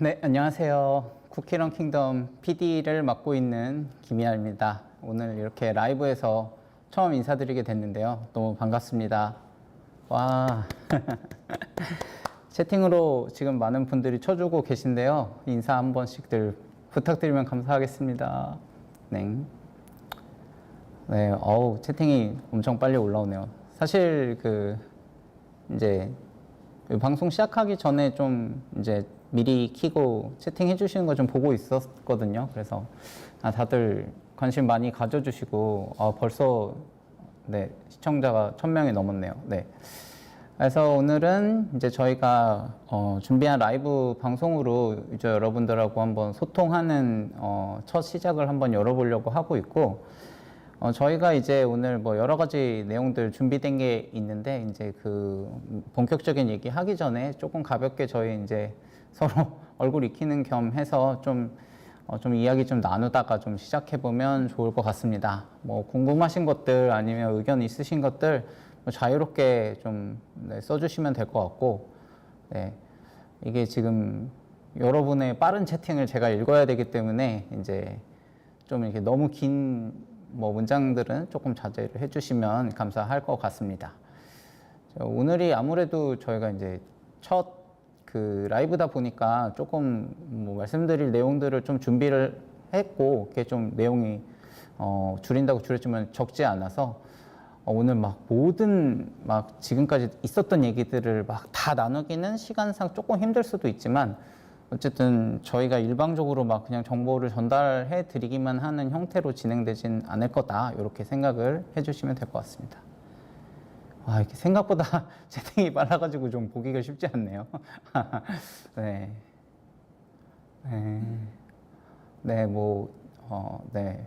네, 안녕하세요. 쿠키런 킹덤 PD를 맡고 있는 김희아입니다. 오늘 이렇게 라이브에서 처음 인사드리게 됐는데요. 너무 반갑습니다. 와, 채팅으로 지금 많은 분들이 쳐주고 계신데요. 인사 한 번씩들 부탁드리면 감사하겠습니다. 네. 네, 채팅이 엄청 빨리 올라오네요. 사실 이제 방송 시작하기 전에 좀 이제 미리 키고 채팅해 주시는 거 좀 보고 있었거든요. 그래서 다들 관심 많이 가져주시고 벌써 네, 시청자가 1000명이 넘었네요. 네. 그래서 오늘은 이제 저희가 준비한 라이브 방송으로 이제 여러분들하고 한번 소통하는 첫 시작을 한번 열어보려고 하고 있고, 저희가 이제 오늘 뭐 여러 가지 내용들 준비된 게 있는데, 이제 본격적인 얘기 하기 전에 조금 가볍게 저희 이제 서로 얼굴 익히는 겸 해서 좀 이야기 좀 나누다가 좀 시작해보면 좋을 것 같습니다. 뭐 궁금하신 것들 아니면 의견 있으신 것들 뭐 자유롭게 좀 써주시면 될 것 같고, 네. 이게 지금 여러분의 빠른 채팅을 제가 읽어야 되기 때문에 이제 좀 이렇게 너무 긴 뭐 문장들은 조금 자제를 해주시면 감사할 것 같습니다. 오늘이 아무래도 저희가 이제 첫 라이브다 보니까 조금 뭐 말씀드릴 내용들을 좀 준비를 했고, 그게 좀 내용이 줄인다고 줄였지만 적지 않아서 오늘 막 모든 막 지금까지 있었던 얘기들을 막 다 나누기는 시간상 조금 힘들 수도 있지만, 어쨌든 저희가 일방적으로 막 그냥 정보를 전달해 드리기만 하는 형태로 진행되진 않을 거다, 이렇게 생각을 해주시면 될 것 같습니다. 와, 이렇게 생각보다 채팅이 빨라가지고 좀 보기가 쉽지 않네요. 네. 네. 네, 네.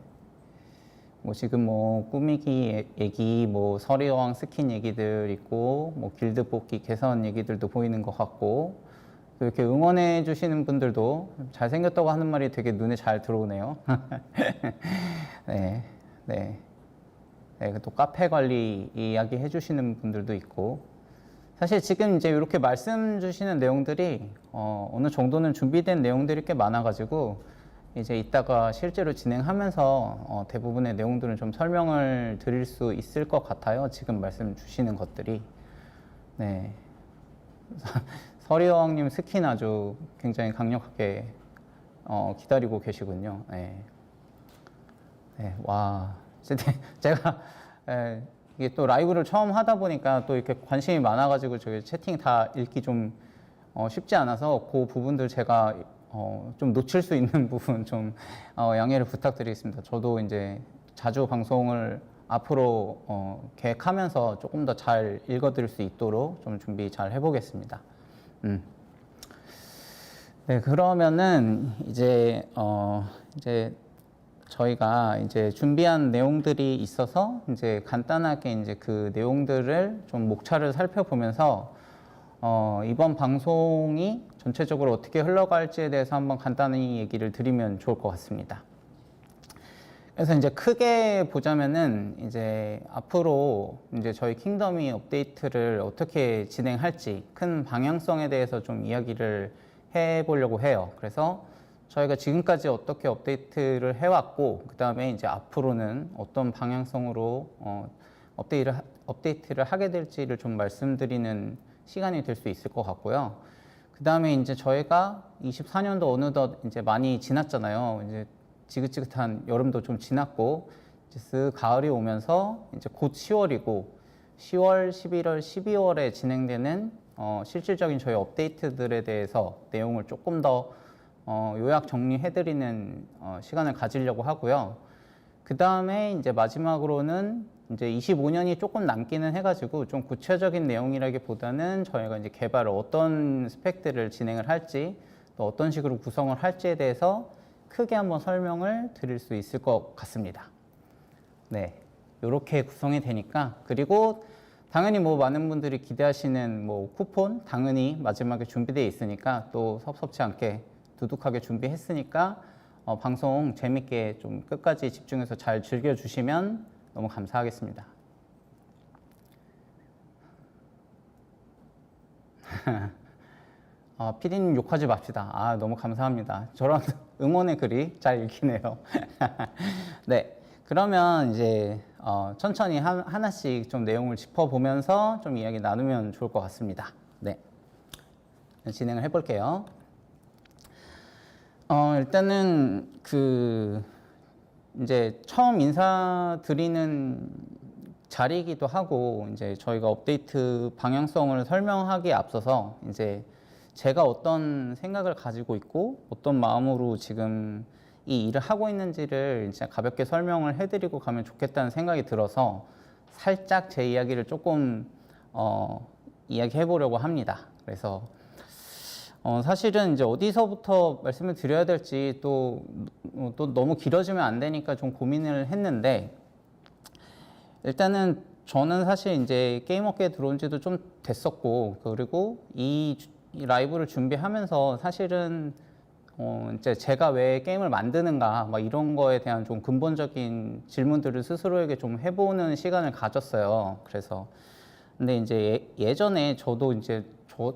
뭐 지금 뭐 꾸미기 얘기, 뭐 서리여왕 스킨 얘기들 있고, 뭐 길드 뽑기 개선 얘기들도 보이는 것 같고, 이렇게 응원해 주시는 분들도 잘생겼다고 하는 말이 되게 눈에 잘 들어오네요. 네, 네. 네, 또 카페 관리 이야기 해주시는 분들도 있고, 사실 지금 이제 이렇게 말씀 주시는 내용들이 어느 정도는 준비된 내용들이 꽤 많아가지고, 이제 이따가 실제로 진행하면서 대부분의 내용들은 좀 설명을 드릴 수 있을 것 같아요. 지금 말씀 주시는 것들이. 네. 서리여왕님 스킨 아주 굉장히 강력하게 기다리고 계시군요. 네. 네, 와. 제가 이게 또 라이브를 처음 하다 보니까 또 이렇게 관심이 많아가지고 저기 채팅 다 읽기 좀 쉽지 않아서 그 부분들 제가 좀 놓칠 수 있는 부분 좀 양해를 부탁드리겠습니다. 저도 이제 자주 방송을 앞으로 계획하면서 조금 더 잘 읽어드릴 수 있도록 좀 준비 잘 해보겠습니다. 네, 그러면은 이제 저희가 이제 준비한 내용들이 있어서 이제 간단하게 이제 그 내용들을 좀 목차를 살펴보면서 이번 방송이 전체적으로 어떻게 흘러갈지에 대해서 한번 간단히 얘기를 드리면 좋을 것 같습니다. 그래서 이제 크게 보자면은 이제 앞으로 이제 저희 킹덤이 업데이트를 어떻게 진행할지 큰 방향성에 대해서 좀 이야기를 해 보려고 해요. 그래서 저희가 지금까지 어떻게 업데이트를 해왔고, 그 다음에 이제 앞으로는 어떤 방향성으로 업데이트를 하게 될지를 좀 말씀드리는 시간이 될 수 있을 것 같고요. 그 다음에 이제 저희가 24년도 어느덧 이제 많이 지났잖아요. 이제 지긋지긋한 여름도 좀 지났고, 이제 쓱 가을이 오면서 이제 곧 10월이고, 10월, 11월, 12월에 진행되는 실질적인 저희 업데이트들에 대해서 내용을 조금 더 요약 정리해드리는 시간을 가지려고 하고요. 그 다음에 이제 마지막으로는 이제 25년이 조금 남기는 해가지고 좀 구체적인 내용이라기보다는 저희가 이제 개발을 어떤 스펙들을 진행을 할지, 또 어떤 식으로 구성을 할지에 대해서 크게 한번 설명을 드릴 수 있을 것 같습니다. 네, 이렇게 구성이 되니까, 그리고 당연히 뭐 많은 분들이 기대하시는 뭐 쿠폰 당연히 마지막에 준비되어 있으니까, 또 섭섭치 않게 두둑하게 준비했으니까 방송 재밌게 좀 끝까지 집중해서 잘 즐겨주시면 너무 감사하겠습니다. 피디님 욕하지 맙시다. 너무 감사합니다. 저런 응원의 글이 잘 읽히네요. 네, 그러면 이제 천천히 하나씩 좀 내용을 짚어보면서 좀 이야기 나누면 좋을 것 같습니다. 네, 진행을 해볼게요. 일단은 이제 처음 인사드리는 자리이기도 하고, 이제 저희가 업데이트 방향성을 설명하기에 앞서서 이제 제가 어떤 생각을 가지고 있고 어떤 마음으로 지금 이 일을 하고 있는지를 이제 가볍게 설명을 해드리고 가면 좋겠다는 생각이 들어서 살짝 제 이야기를 조금 이야기해 보려고 합니다. 그래서 사실은 이제 어디서부터 말씀을 드려야 될지 또 너무 길어지면 안 되니까 좀 고민을 했는데, 일단은 저는 사실 이제 게임업계에 들어온 지도 좀 됐었고, 그리고 이 라이브를 준비하면서 사실은 이제 제가 왜 게임을 만드는가 막 이런 거에 대한 좀 근본적인 질문들을 스스로에게 좀 해보는 시간을 가졌어요. 그래서 근데 이제 예전에 저도 이제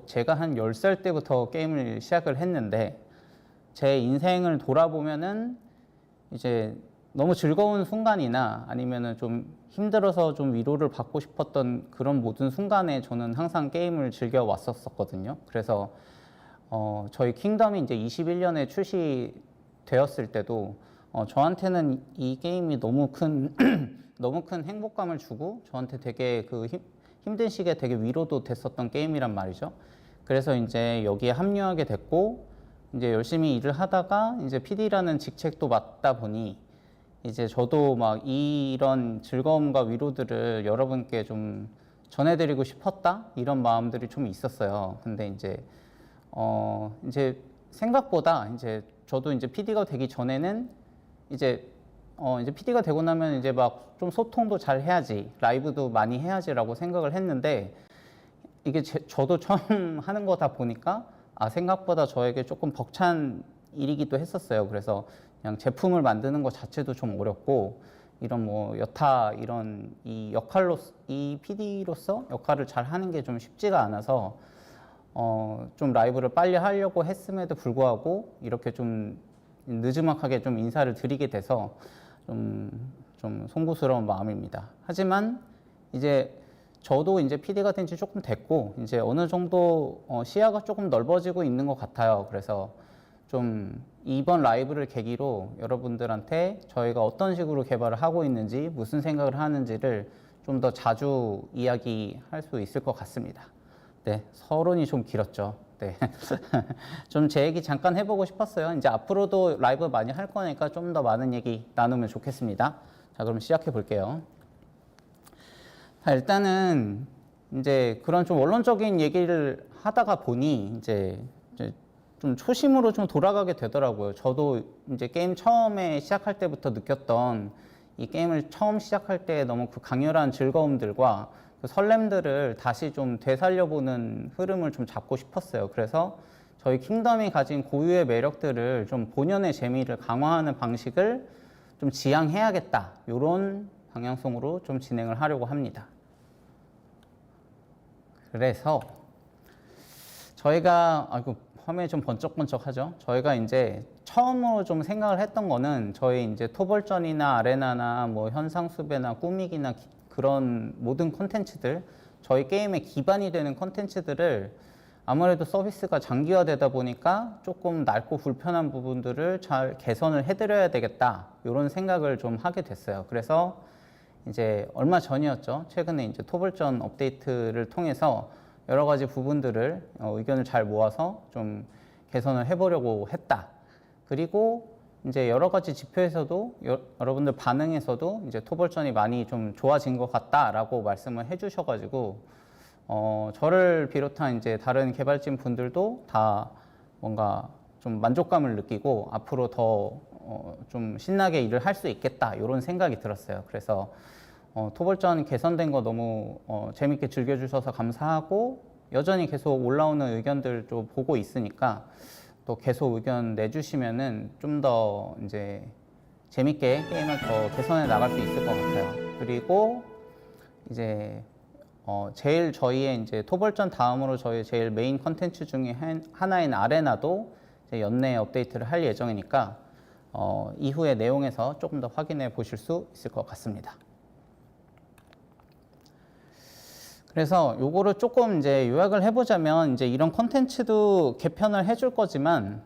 제가 한 10살 때부터 게임을 시작을 했는데, 제 인생을 돌아보면은 이제 너무 즐거운 순간이나 아니면은 좀 힘들어서 좀 위로를 받고 싶었던 그런 모든 순간에 저는 항상 게임을 즐겨 왔었거든요. 그래서 저희 킹덤이 이제 21년에 출시되었을 때도 저한테는 이 게임이 너무 큰 너무 큰 행복감을 주고 저한테 되게 힘든 시기에 되게 위로도 됐었던 게임이란 말이죠. 그래서 이제 여기에 합류하게 됐고, 이제 열심히 일을 하다가 이제 PD라는 직책도 맡다 보니 이제 저도 막 이런 즐거움과 위로들을 여러분께 좀 전해드리고 싶었다 이런 마음들이 좀 있었어요. 근데 이제 생각보다 이제 저도 이제 PD가 되기 전에는 이제 PD가 되고 나면 이제 막 좀 소통도 잘 해야지, 라이브도 많이 해야지라고 생각을 했는데, 이게 저도 처음 하는 거다 보니까 생각보다 저에게 조금 벅찬 일이기도 했었어요. 그래서 그냥 제품을 만드는 것 자체도 좀 어렵고, 이런 뭐 여타 이런 이 PD로서 역할을 잘 하는 게 좀 쉽지가 않아서 좀 라이브를 빨리 하려고 했음에도 불구하고 이렇게 좀 느지막하게 좀 인사를 드리게 돼서 좀 송구스러운 마음입니다. 하지만 이제 저도 이제 PD가 된 지 조금 됐고, 이제 어느 정도 시야가 조금 넓어지고 있는 것 같아요. 그래서 좀 이번 라이브를 계기로 여러분들한테 저희가 어떤 식으로 개발을 하고 있는지, 무슨 생각을 하는지를 좀 더 자주 이야기할 수 있을 것 같습니다. 네, 서론이 좀 길었죠. 네. 좀 제 얘기 잠깐 해보고 싶었어요. 이제 앞으로도 라이브 많이 할 거니까 좀 더 많은 얘기 나누면 좋겠습니다. 자, 그럼 시작해 볼게요. 자, 일단은 이제 그런 좀 원론적인 얘기를 하다가 보니 이제 좀 초심으로 좀 돌아가게 되더라고요. 저도 이제 게임 처음에 시작할 때부터 느꼈던 이 게임을 처음 시작할 때 너무 그 강렬한 즐거움들과 그 설렘들을 다시 좀 되살려보는 흐름을 좀 잡고 싶었어요. 그래서 저희 킹덤이 가진 고유의 매력들을 좀 본연의 재미를 강화하는 방식을 좀 지향해야겠다, 이런 방향성으로 좀 진행을 하려고 합니다. 그래서 저희가 화면이 좀 번쩍번쩍하죠. 저희가 이제 처음으로 좀 생각을 했던 거는 저희 이제 토벌전이나 아레나나 뭐 현상수배나 꾸미기나 그런 모든 콘텐츠들, 저희 게임의 기반이 되는 콘텐츠들을 아무래도 서비스가 장기화되다 보니까 조금 낡고 불편한 부분들을 잘 개선을 해드려야 되겠다, 이런 생각을 좀 하게 됐어요. 그래서 이제 얼마 전이었죠. 최근에 이제 토벌전 업데이트를 통해서 여러 가지 부분들을 의견을 잘 모아서 좀 개선을 해보려고 했다. 그리고 이제 여러 가지 지표에서도 여러분들 반응에서도 이제 토벌전이 많이 좀 좋아진 것 같다라고 말씀을 해주셔가지고 저를 비롯한 이제 다른 개발진 분들도 다 뭔가 좀 만족감을 느끼고 앞으로 더 좀 신나게 일을 할 수 있겠다, 이런 생각이 들었어요. 그래서 토벌전 개선된 거 너무 재밌게 즐겨주셔서 감사하고, 여전히 계속 올라오는 의견들 좀 보고 있으니까 또 계속 의견 내주시면은 좀 더 이제 재밌게 게임을 더 개선해 나갈 수 있을 것 같아요. 그리고 이제 제일 저희의 이제 토벌전 다음으로 저희 제일 메인 컨텐츠 중에 하나인 아레나도 이제 연내에 업데이트를 할 예정이니까 이후의 내용에서 조금 더 확인해 보실 수 있을 것 같습니다. 그래서 요거를 조금 이제 요약을 해보자면 이제 이런 컨텐츠도 개편을 해줄 거지만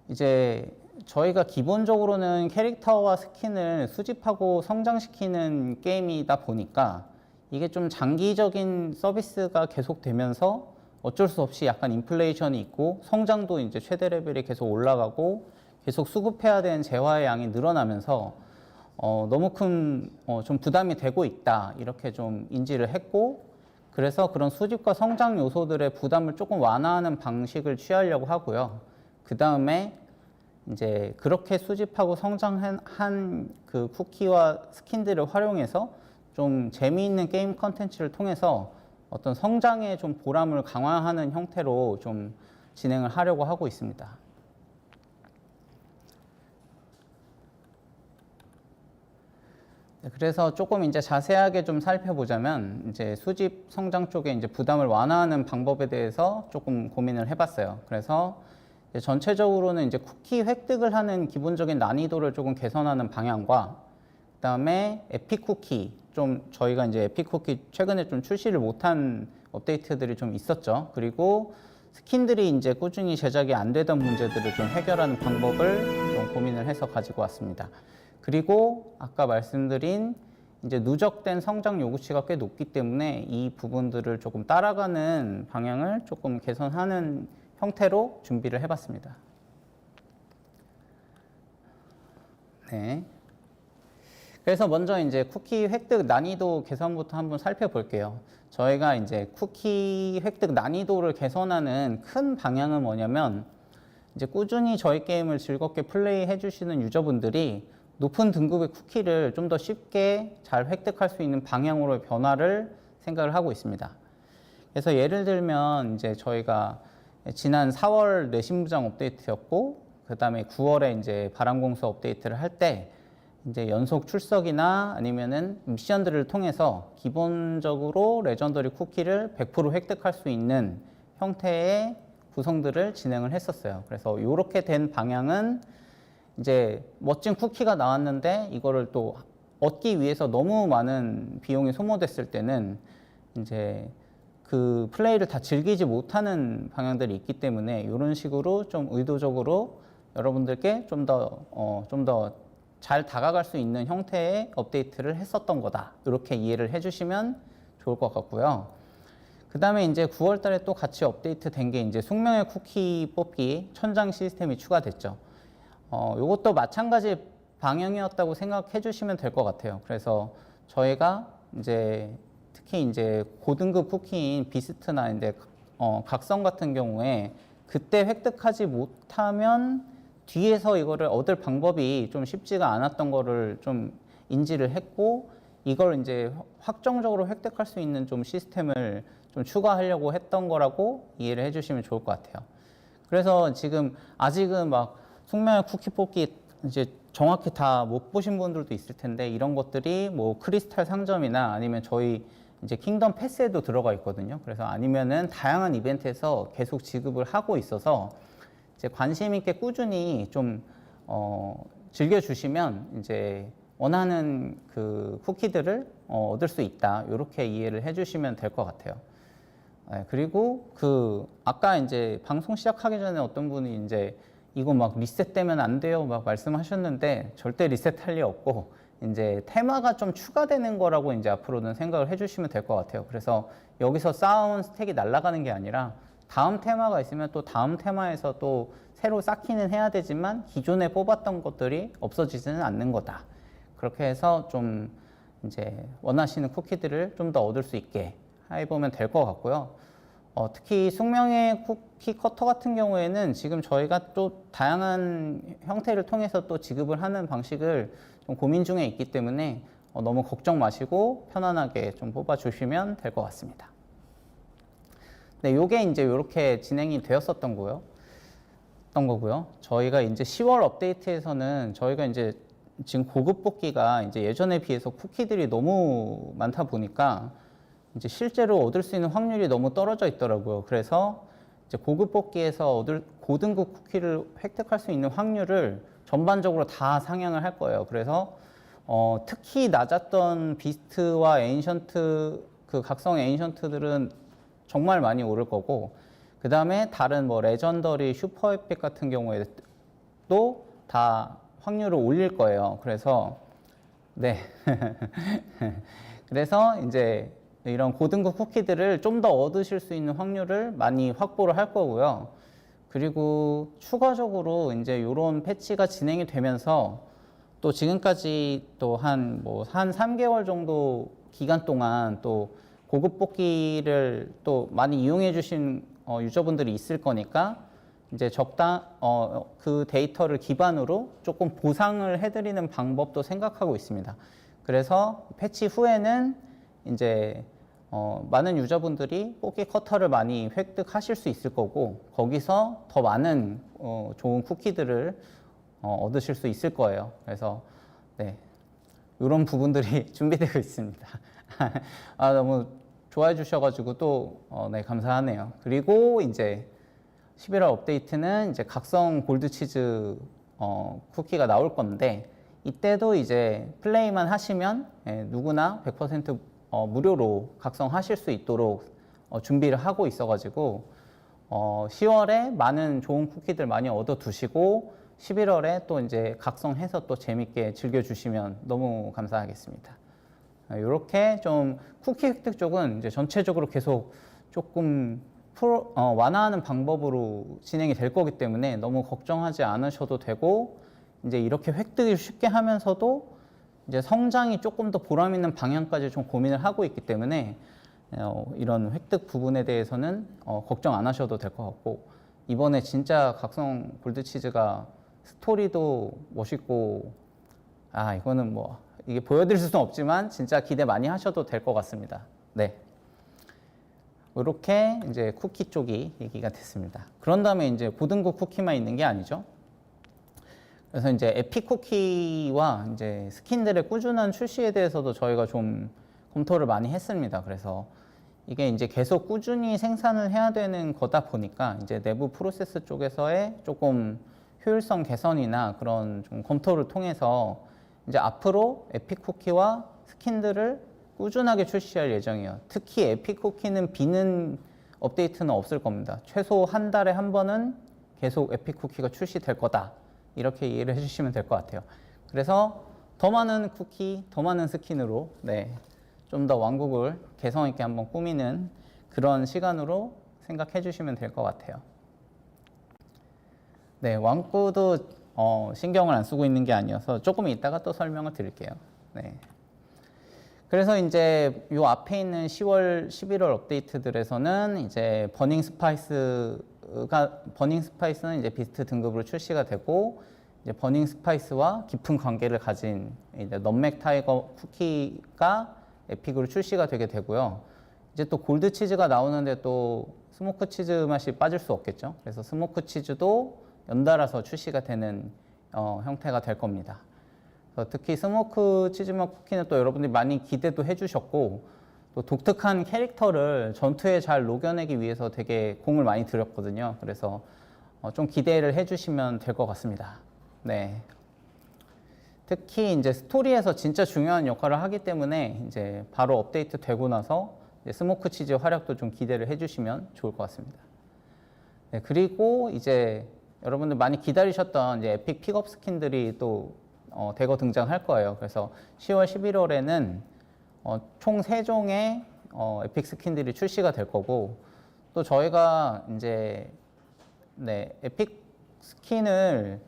이제 저희가 기본적으로는 캐릭터와 스킨을 수집하고 성장시키는 게임이다 보니까 이게 좀 장기적인 서비스가 계속되면서 어쩔 수 없이 약간 인플레이션이 있고 성장도 이제 최대 레벨이 계속 올라가고 계속 수급해야 되는 재화의 양이 늘어나면서 너무 큰 좀 부담이 되고 있다 이렇게 좀 인지를 했고 그래서 그런 수집과 성장 요소들의 부담을 조금 완화하는 방식을 취하려고 하고요. 그 다음에 이제 그렇게 수집하고 성장한 그 쿠키와 스킨들을 활용해서 좀 재미있는 게임 컨텐츠를 통해서 어떤 성장의 좀 보람을 강화하는 형태로 좀 진행을 하려고 하고 있습니다. 그래서 조금 이제 자세하게 좀 살펴보자면 이제 수집 성장 쪽에 이제 부담을 완화하는 방법에 대해서 조금 고민을 해봤어요. 그래서 이제 전체적으로는 이제 쿠키 획득을 하는 기본적인 난이도를 조금 개선하는 방향과 그다음에 에픽 쿠키 좀 저희가 이제 에픽 쿠키 최근에 좀 출시를 못한 업데이트들이 좀 있었죠. 그리고 스킨들이 이제 꾸준히 제작이 안 되던 문제들을 좀 해결하는 방법을 좀 고민을 해서 가지고 왔습니다. 그리고 아까 말씀드린 이제 누적된 성장 요구치가 꽤 높기 때문에 이 부분들을 조금 따라가는 방향을 조금 개선하는 형태로 준비를 해봤습니다. 네. 그래서 먼저 이제 쿠키 획득 난이도 개선부터 한번 살펴볼게요. 저희가 이제 쿠키 획득 난이도를 개선하는 큰 방향은 뭐냐면 이제 꾸준히 저희 게임을 즐겁게 플레이해 주시는 유저분들이 높은 등급의 쿠키를 좀 더 쉽게 잘 획득할 수 있는 방향으로의 변화를 생각을 하고 있습니다. 그래서 예를 들면 이제 저희가 지난 4월 뇌신부장 업데이트였고 그 다음에 9월에 이제 바람공수 업데이트를 할 때 이제 연속 출석이나 아니면은 미션들을 통해서 기본적으로 레전더리 쿠키를 100% 획득할 수 있는 형태의 구성들을 진행을 했었어요. 그래서 이렇게 된 방향은 이제 멋진 쿠키가 나왔는데 이거를 또 얻기 위해서 너무 많은 비용이 소모됐을 때는 이제 그 플레이를 다 즐기지 못하는 방향들이 있기 때문에 이런 식으로 좀 의도적으로 여러분들께 좀 더 잘 다가갈 수 있는 형태의 업데이트를 했었던 거다. 이렇게 이해를 해주시면 좋을 것 같고요. 그 다음에 이제 9월 달에 또 같이 업데이트 된 게 이제 숙명의 쿠키 뽑기 천장 시스템이 추가됐죠. 이것도 마찬가지 방향이었다고 생각해 주시면 될 것 같아요. 그래서 저희가 이제 특히 이제 고등급 쿠키인 비스트나 이제 각성 같은 경우에 그때 획득하지 못하면 뒤에서 이거를 얻을 방법이 좀 쉽지가 않았던 거를 좀 인지를 했고 이걸 이제 확정적으로 획득할 수 있는 좀 시스템을 좀 추가하려고 했던 거라고 이해를 해주시면 좋을 것 같아요. 그래서 지금 아직은 막 숙명의 쿠키 뽑기 이제 정확히 다 못 보신 분들도 있을 텐데 이런 것들이 뭐 크리스탈 상점이나 아니면 저희 이제 킹덤 패스에도 들어가 있거든요. 그래서 아니면은 다양한 이벤트에서 계속 지급을 하고 있어서 이제 관심 있게 꾸준히 좀 즐겨주시면 이제 원하는 그 쿠키들을 얻을 수 있다. 이렇게 이해를 해주시면 될 것 같아요. 네, 그리고 그 아까 이제 방송 시작하기 전에 어떤 분이 이제 이거 막 리셋되면 안 돼요 막 말씀하셨는데 절대 리셋할 리 없고 이제 테마가 좀 추가되는 거라고 이제 앞으로는 생각을 해주시면 될 것 같아요. 그래서 여기서 쌓아온 스택이 날아가는 게 아니라 다음 테마가 있으면 또 다음 테마에서 또 새로 쌓기는 해야 되지만 기존에 뽑았던 것들이 없어지지는 않는 거다. 그렇게 해서 좀 이제 원하시는 쿠키들을 좀 더 얻을 수 있게 해보면 될 것 같고요. 특히 숙명의 쿠키 커터 같은 경우에는 지금 저희가 또 다양한 형태를 통해서 또 지급을 하는 방식을 좀 고민 중에 있기 때문에 너무 걱정 마시고 편안하게 좀 뽑아주시면 될 것 같습니다. 네, 요게 이제 이렇게 진행이 되었었던 거고요. 저희가 이제 10월 업데이트에서는 저희가 이제 지금 고급 뽑기가 이제 예전에 비해서 쿠키들이 너무 많다 보니까 이제 실제로 얻을 수 있는 확률이 너무 떨어져 있더라고요. 그래서 이제 고급 뽑기에서 얻을 고등급 쿠키를 획득할 수 있는 확률을 전반적으로 다 상향을 할 거예요. 그래서 특히 낮았던 비스트와 에인션트, 그 각성 에인션트들은 정말 많이 오를 거고, 그 다음에 다른 뭐 레전더리, 슈퍼 에픽 같은 경우에도 다 확률을 올릴 거예요. 그래서 네. 그래서 이제 이런 고등급 쿠키들을 좀 더 얻으실 수 있는 확률을 많이 확보를 할 거고요. 그리고 추가적으로 이제 이런 패치가 진행이 되면서 또 지금까지 또 한 3개월 정도 기간 동안 또 고급 뽑기를 또 많이 이용해 주신 유저분들이 있을 거니까 이제 그 데이터를 기반으로 조금 보상을 해드리는 방법도 생각하고 있습니다. 그래서 패치 후에는 이제 많은 유저분들이 뽑기 커터를 많이 획득하실 수 있을 거고, 거기서 더 많은 좋은 쿠키들을 얻으실 수 있을 거예요. 그래서 네, 이런 부분들이 준비되고 있습니다. 너무 좋아해 주셔가지고 또 네, 감사하네요. 그리고 이제 11월 업데이트는 이제 각성 골드치즈 쿠키가 나올 건데, 이때도 이제 플레이만 하시면 누구나 100% 무료로 각성하실 수 있도록 준비를 하고 있어가지고 10월에 많은 좋은 쿠키들 많이 얻어 두시고 11월에 또 이제 각성해서 또 재밌게 즐겨주시면 너무 감사하겠습니다. 이렇게 좀 쿠키 획득 쪽은 이제 전체적으로 계속 조금 완화하는 방법으로 진행이 될 거기 때문에 너무 걱정하지 않으셔도 되고, 이제 이렇게 획득이 쉽게 하면서도 이제 성장이 조금 더 보람 있는 방향까지 좀 고민을 하고 있기 때문에 이런 획득 부분에 대해서는 걱정 안 하셔도 될 것 같고, 이번에 진짜 각성 골드치즈가 스토리도 멋있고, 이거는 뭐 이게 보여드릴 수는 없지만 진짜 기대 많이 하셔도 될 것 같습니다. 네. 이렇게 이제 쿠키 쪽이 얘기가 됐습니다. 그런 다음에 이제 고등급 쿠키만 있는 게 아니죠. 그래서 이제 에픽 쿠키와 이제 스킨들의 꾸준한 출시에 대해서도 저희가 좀 검토를 많이 했습니다. 그래서 이게 이제 계속 꾸준히 생산을 해야 되는 거다 보니까 이제 내부 프로세스 쪽에서의 조금 효율성 개선이나 그런 좀 검토를 통해서 이제 앞으로 에픽 쿠키와 스킨들을 꾸준하게 출시할 예정이에요. 특히 에픽 쿠키는 비는 업데이트는 없을 겁니다. 최소 한 달에 한 번은 계속 에픽 쿠키가 출시될 거다. 이렇게 이해를 해주시면 될 것 같아요. 그래서 더 많은 쿠키, 더 많은 스킨으로 네, 좀 더 왕국을 개성 있게 한번 꾸미는 그런 시간으로 생각해 주시면 될 것 같아요. 네, 왕구도 신경을 안 쓰고 있는 게 아니어서 조금 이따가 또 설명을 드릴게요. 네. 그래서 이제 요 앞에 있는 10월, 11월 업데이트들에서는 이제 버닝 스파이스는 이제 비스트 등급으로 출시가 되고, 이제 버닝 스파이스와 깊은 관계를 가진 이제 넘맥 타이거 쿠키가 에픽으로 출시가 되게 되고요. 이제 또 골드 치즈가 나오는데 또 스모크 치즈 맛이 빠질 수 없겠죠. 그래서 스모크 치즈도 연달아서 출시가 되는 형태가 될 겁니다. 특히 스모크 치즈맛 쿠키는 또 여러분들이 많이 기대도 해주셨고, 또 독특한 캐릭터를 전투에 잘 녹여내기 위해서 되게 공을 많이 들였거든요. 그래서 좀 기대를 해주시면 될 것 같습니다. 네. 특히 이제 스토리에서 진짜 중요한 역할을 하기 때문에 이제 바로 업데이트 되고 나서 이제 스모크 치즈 활약도 좀 기대를 해주시면 좋을 것 같습니다. 네, 그리고 이제 여러분들 많이 기다리셨던 이제 에픽 픽업 스킨들이 또 대거 등장할 거예요. 그래서 10월, 11월에는 총 3종의 에픽 스킨들이 출시가 될 거고, 또 저희가 이제 네, 에픽 스킨을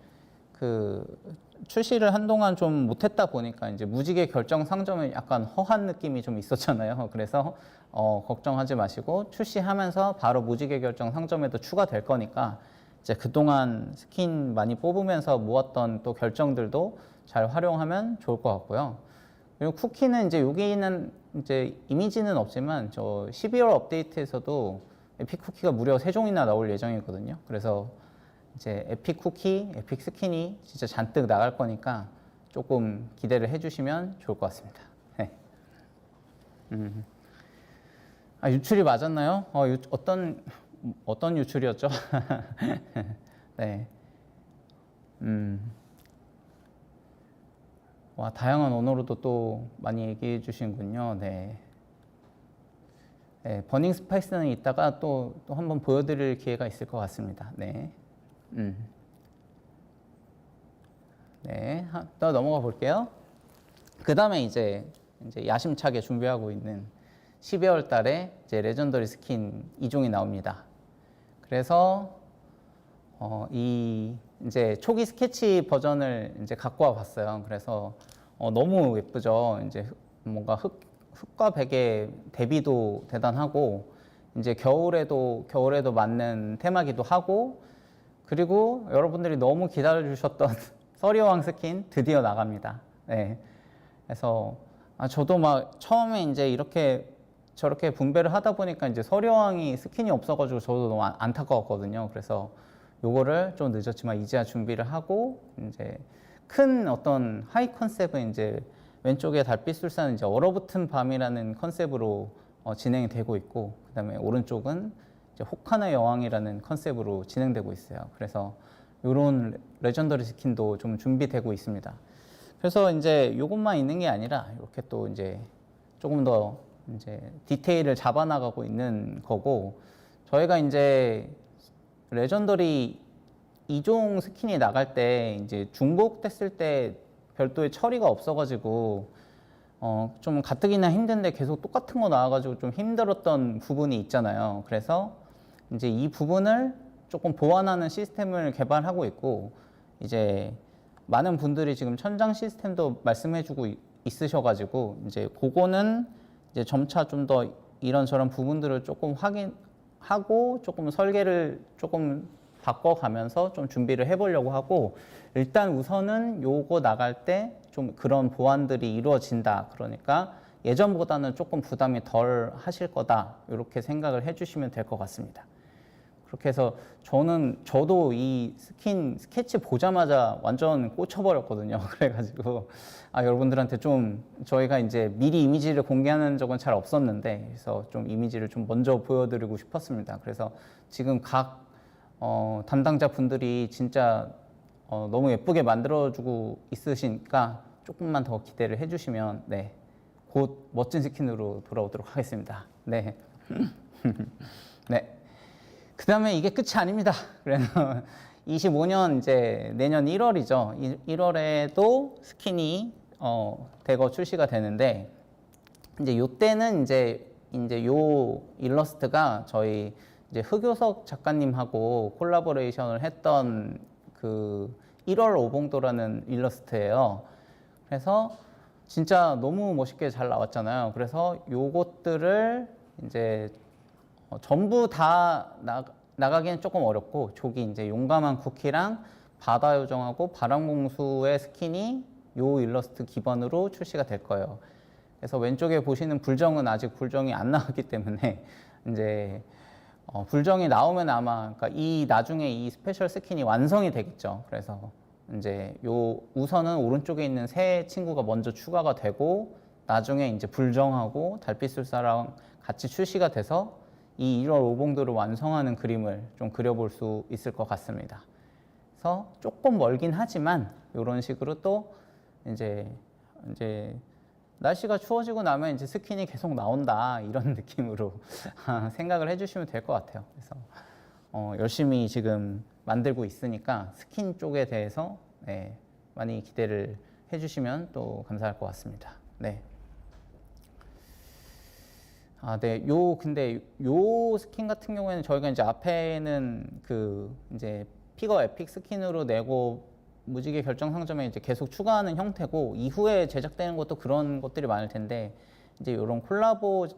출시를 한동안 좀 못했다 보니까 이제 무지개 결정 상점에 약간 허한 느낌이 좀 있었잖아요. 그래서 걱정하지 마시고 출시하면서 바로 무지개 결정 상점에도 추가될 거니까 이제 그동안 스킨 많이 뽑으면서 모았던 또 결정들도 잘 활용하면 좋을 것 같고요. 그리고 쿠키는 이제 여기는 이제 이미지는 없지만 저 12월 업데이트에서도 에픽 쿠키가 무려 3종이나 나올 예정이거든요. 그래서 이제 에픽 쿠키, 에픽 스킨이 진짜 잔뜩 나갈 거니까 조금 기대를 해주시면 좋을 것 같습니다. 네. 아, 유출이 맞았나요? 어떤 유출이었죠? 네. 와, 다양한 언어로도 또 많이 얘기해 주시는군요. 네. 네, 버닝 스파이스는 이따가 또 한번 보여드릴 기회가 있을 것 같습니다. 네. 네. 또 넘어가 볼게요. 그 다음에 이제 야심차게 준비하고 있는 12월 달에 이제 레전더리 스킨 2종이 나옵니다. 그래서 이 이제 초기 스케치 버전을 이제 갖고 와 봤어요. 그래서 너무 예쁘죠. 이제 뭔가 흙과 백의 대비도 대단하고 이제 겨울에도 맞는 테마기도 하고 그리고 여러분들이 너무 기다려 주셨던 서리왕 스킨 드디어 나갑니다. 네. 그래서 저도 막 처음에 이제 이렇게 저렇게 분배를 하다 보니까 이제 서리왕이 스킨이 없어가지고 저도 너무 안타까웠거든요. 그래서 요거를 좀 늦었지만 이제야 준비를 하고 이제 큰 어떤 하이 컨셉은 이제 왼쪽에 달빛술사는 이제 얼어붙은 밤이라는 컨셉으로 진행이 되고 있고 그다음에 오른쪽은 이제 혹하나 여왕이라는 컨셉으로 진행되고 있어요. 그래서 요런 레전더리 스킨도 좀 준비되고 있습니다. 그래서 이제 요것만 있는 게 아니라 이렇게 또 이제 조금 더 이제 디테일을 잡아나가고 있는 거고 저희가 이제 레전더리 2종 스킨이 나갈 때 이제 중복됐을 때 별도의 처리가 없어가지고 좀 가뜩이나 힘든데 계속 똑같은 거 나와가지고 좀 힘들었던 부분이 있잖아요. 그래서 이제 이 부분을 조금 보완하는 시스템을 개발하고 있고 이제 많은 분들이 지금 천장 시스템도 말씀해주고 있으셔가지고 이제 그거는 이제 점차 좀 더 이런저런 부분들을 조금 확인하고 조금 설계를 조금 바꿔가면서 좀 준비를 해보려고 하고 일단 우선은 요거 나갈 때 좀 그런 보완들이 이루어진다. 그러니까 예전보다는 조금 부담이 덜 하실 거다. 이렇게 생각을 해주시면 될 것 같습니다. 그렇게 해서 저도 이 스케치 보자마자 완전 꽂혀버렸거든요. 그래가지고 여러분들한테 좀 저희가 이제 미리 이미지를 공개하는 적은 잘 없었는데 그래서 좀 이미지를 좀 먼저 보여드리고 싶었습니다. 그래서 지금 각 담당자 분들이 진짜 너무 예쁘게 만들어주고 있으시니까 조금만 더 기대를 해주시면 네, 곧 멋진 스킨으로 돌아오도록 하겠습니다. 네. 네. 그 다음에 이게 끝이 아닙니다. 그래서 25년 이제 내년 1월이죠. 1월에도 스킨이 대거 출시가 되는데 이제 요때는 이제 요 일러스트가 저희 이제 흑요석 작가님하고 콜라보레이션을 했던 그 1월 오봉도라는 일러스트예요. 그래서 진짜 너무 멋있게 잘 나왔잖아요. 그래서 요것들을 이제 전부 다 나가기는 조금 어렵고 저기 이제 용감한 쿠키랑 바다 요정하고 바람공수의 스킨이 요 일러스트 기반으로 출시가 될 거예요. 그래서 왼쪽에 보시는 불정은 아직 불정이 안 나왔기 때문에 이제 불정이 나오면 아마 그러니까 이 나중에 이 스페셜 스킨이 완성이 되겠죠. 그래서 이제 요 우선은 오른쪽에 있는 새 친구가 먼저 추가가 되고 나중에 이제 불정하고 달빛술사랑 같이 출시가 돼서 이 1월 오봉도를 완성하는 그림을 좀 그려볼 수 있을 것 같습니다. 그래서 조금 멀긴 하지만 이런 식으로 또 이제 날씨가 추워지고 나면 이제 스킨이 계속 나온다 이런 느낌으로 생각을 해주시면 될 것 같아요. 그래서 열심히 지금 만들고 있으니까 스킨 쪽에 대해서 네, 많이 기대를 해주시면 또 감사할 것 같습니다. 네. 네. 근데 요 스킨 같은 경우에는 저희가 이제 앞에는 그 이제 피거 에픽 스킨으로 내고 무지개 결정 상점에 이제 계속 추가하는 형태고 이후에 제작되는 것도 그런 것들이 많을 텐데 이제 이런 콜라보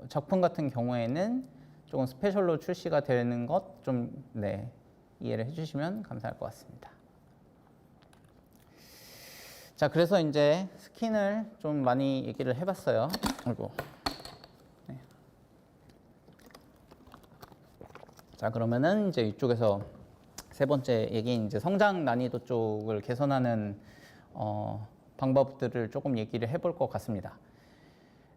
작품 같은 경우에는 조금 스페셜로 출시가 되는 것 좀 네, 이해를 해주시면 감사할 것 같습니다. 자, 그래서 이제 스킨을 좀 많이 얘기를 해봤어요. 아이고. 네. 자, 그러면은 이제 이쪽에서 세 번째 얘기인 이제 성장 난이도 쪽을 개선하는 방법들을 조금 얘기를 해볼 것 같습니다.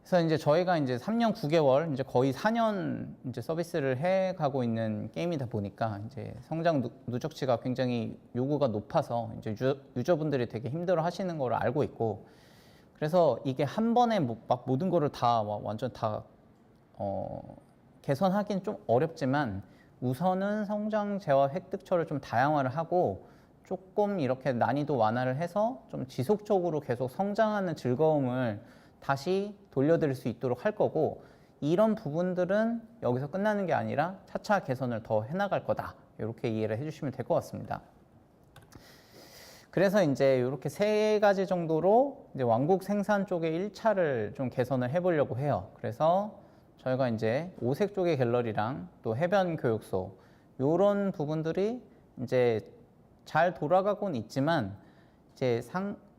그래서 이제 저희가 이제 3년 9개월, 이제 거의 4년 이제 서비스를 해 가고 있는 게임이다 보니까 이제 성장 누적치가 굉장히 요구가 높아서 이제 유저분들이 되게 힘들어 하시는 걸 알고 있고, 그래서 이게 한 번에 막 모든 거를 다 완전 다 개선하기는 좀 어렵지만 우선은 성장 재화 획득처를 좀 다양화를 하고 조금 이렇게 난이도 완화를 해서 좀 지속적으로 계속 성장하는 즐거움을 다시 돌려드릴 수 있도록 할 거고, 이런 부분들은 여기서 끝나는 게 아니라 차차 개선을 더 해나갈 거다, 이렇게 이해를 해주시면 될 것 같습니다. 그래서 이제 이렇게 세 가지 정도로 이제 왕국 생산 쪽의 1차를 좀 개선을 해보려고 해요. 그래서 저희가 이제 오색 쪽의 갤러리랑 또 해변 교육소 이런 부분들이 이제 잘 돌아가곤 있지만 이제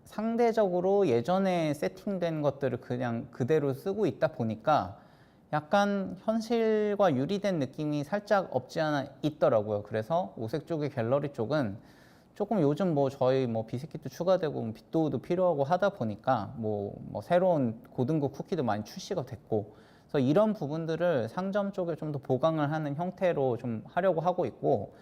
상대적으로 예전에 세팅된 것들을 그냥 그대로 쓰고 있다 보니까 약간 현실과 유리된 느낌이 살짝 없지 않아 있더라고요. 그래서 오색 쪽의 갤러리 쪽은 조금 요즘 뭐 저희 뭐 비스킷도 추가되고 빗도우도 필요하고 하다 보니까 뭐 새로운 고등급 쿠키도 많이 출시가 됐고, 그래서 이런 부분들을 상점 쪽에 좀 더 보강을 하는 형태로 좀 하려고 하고 있고,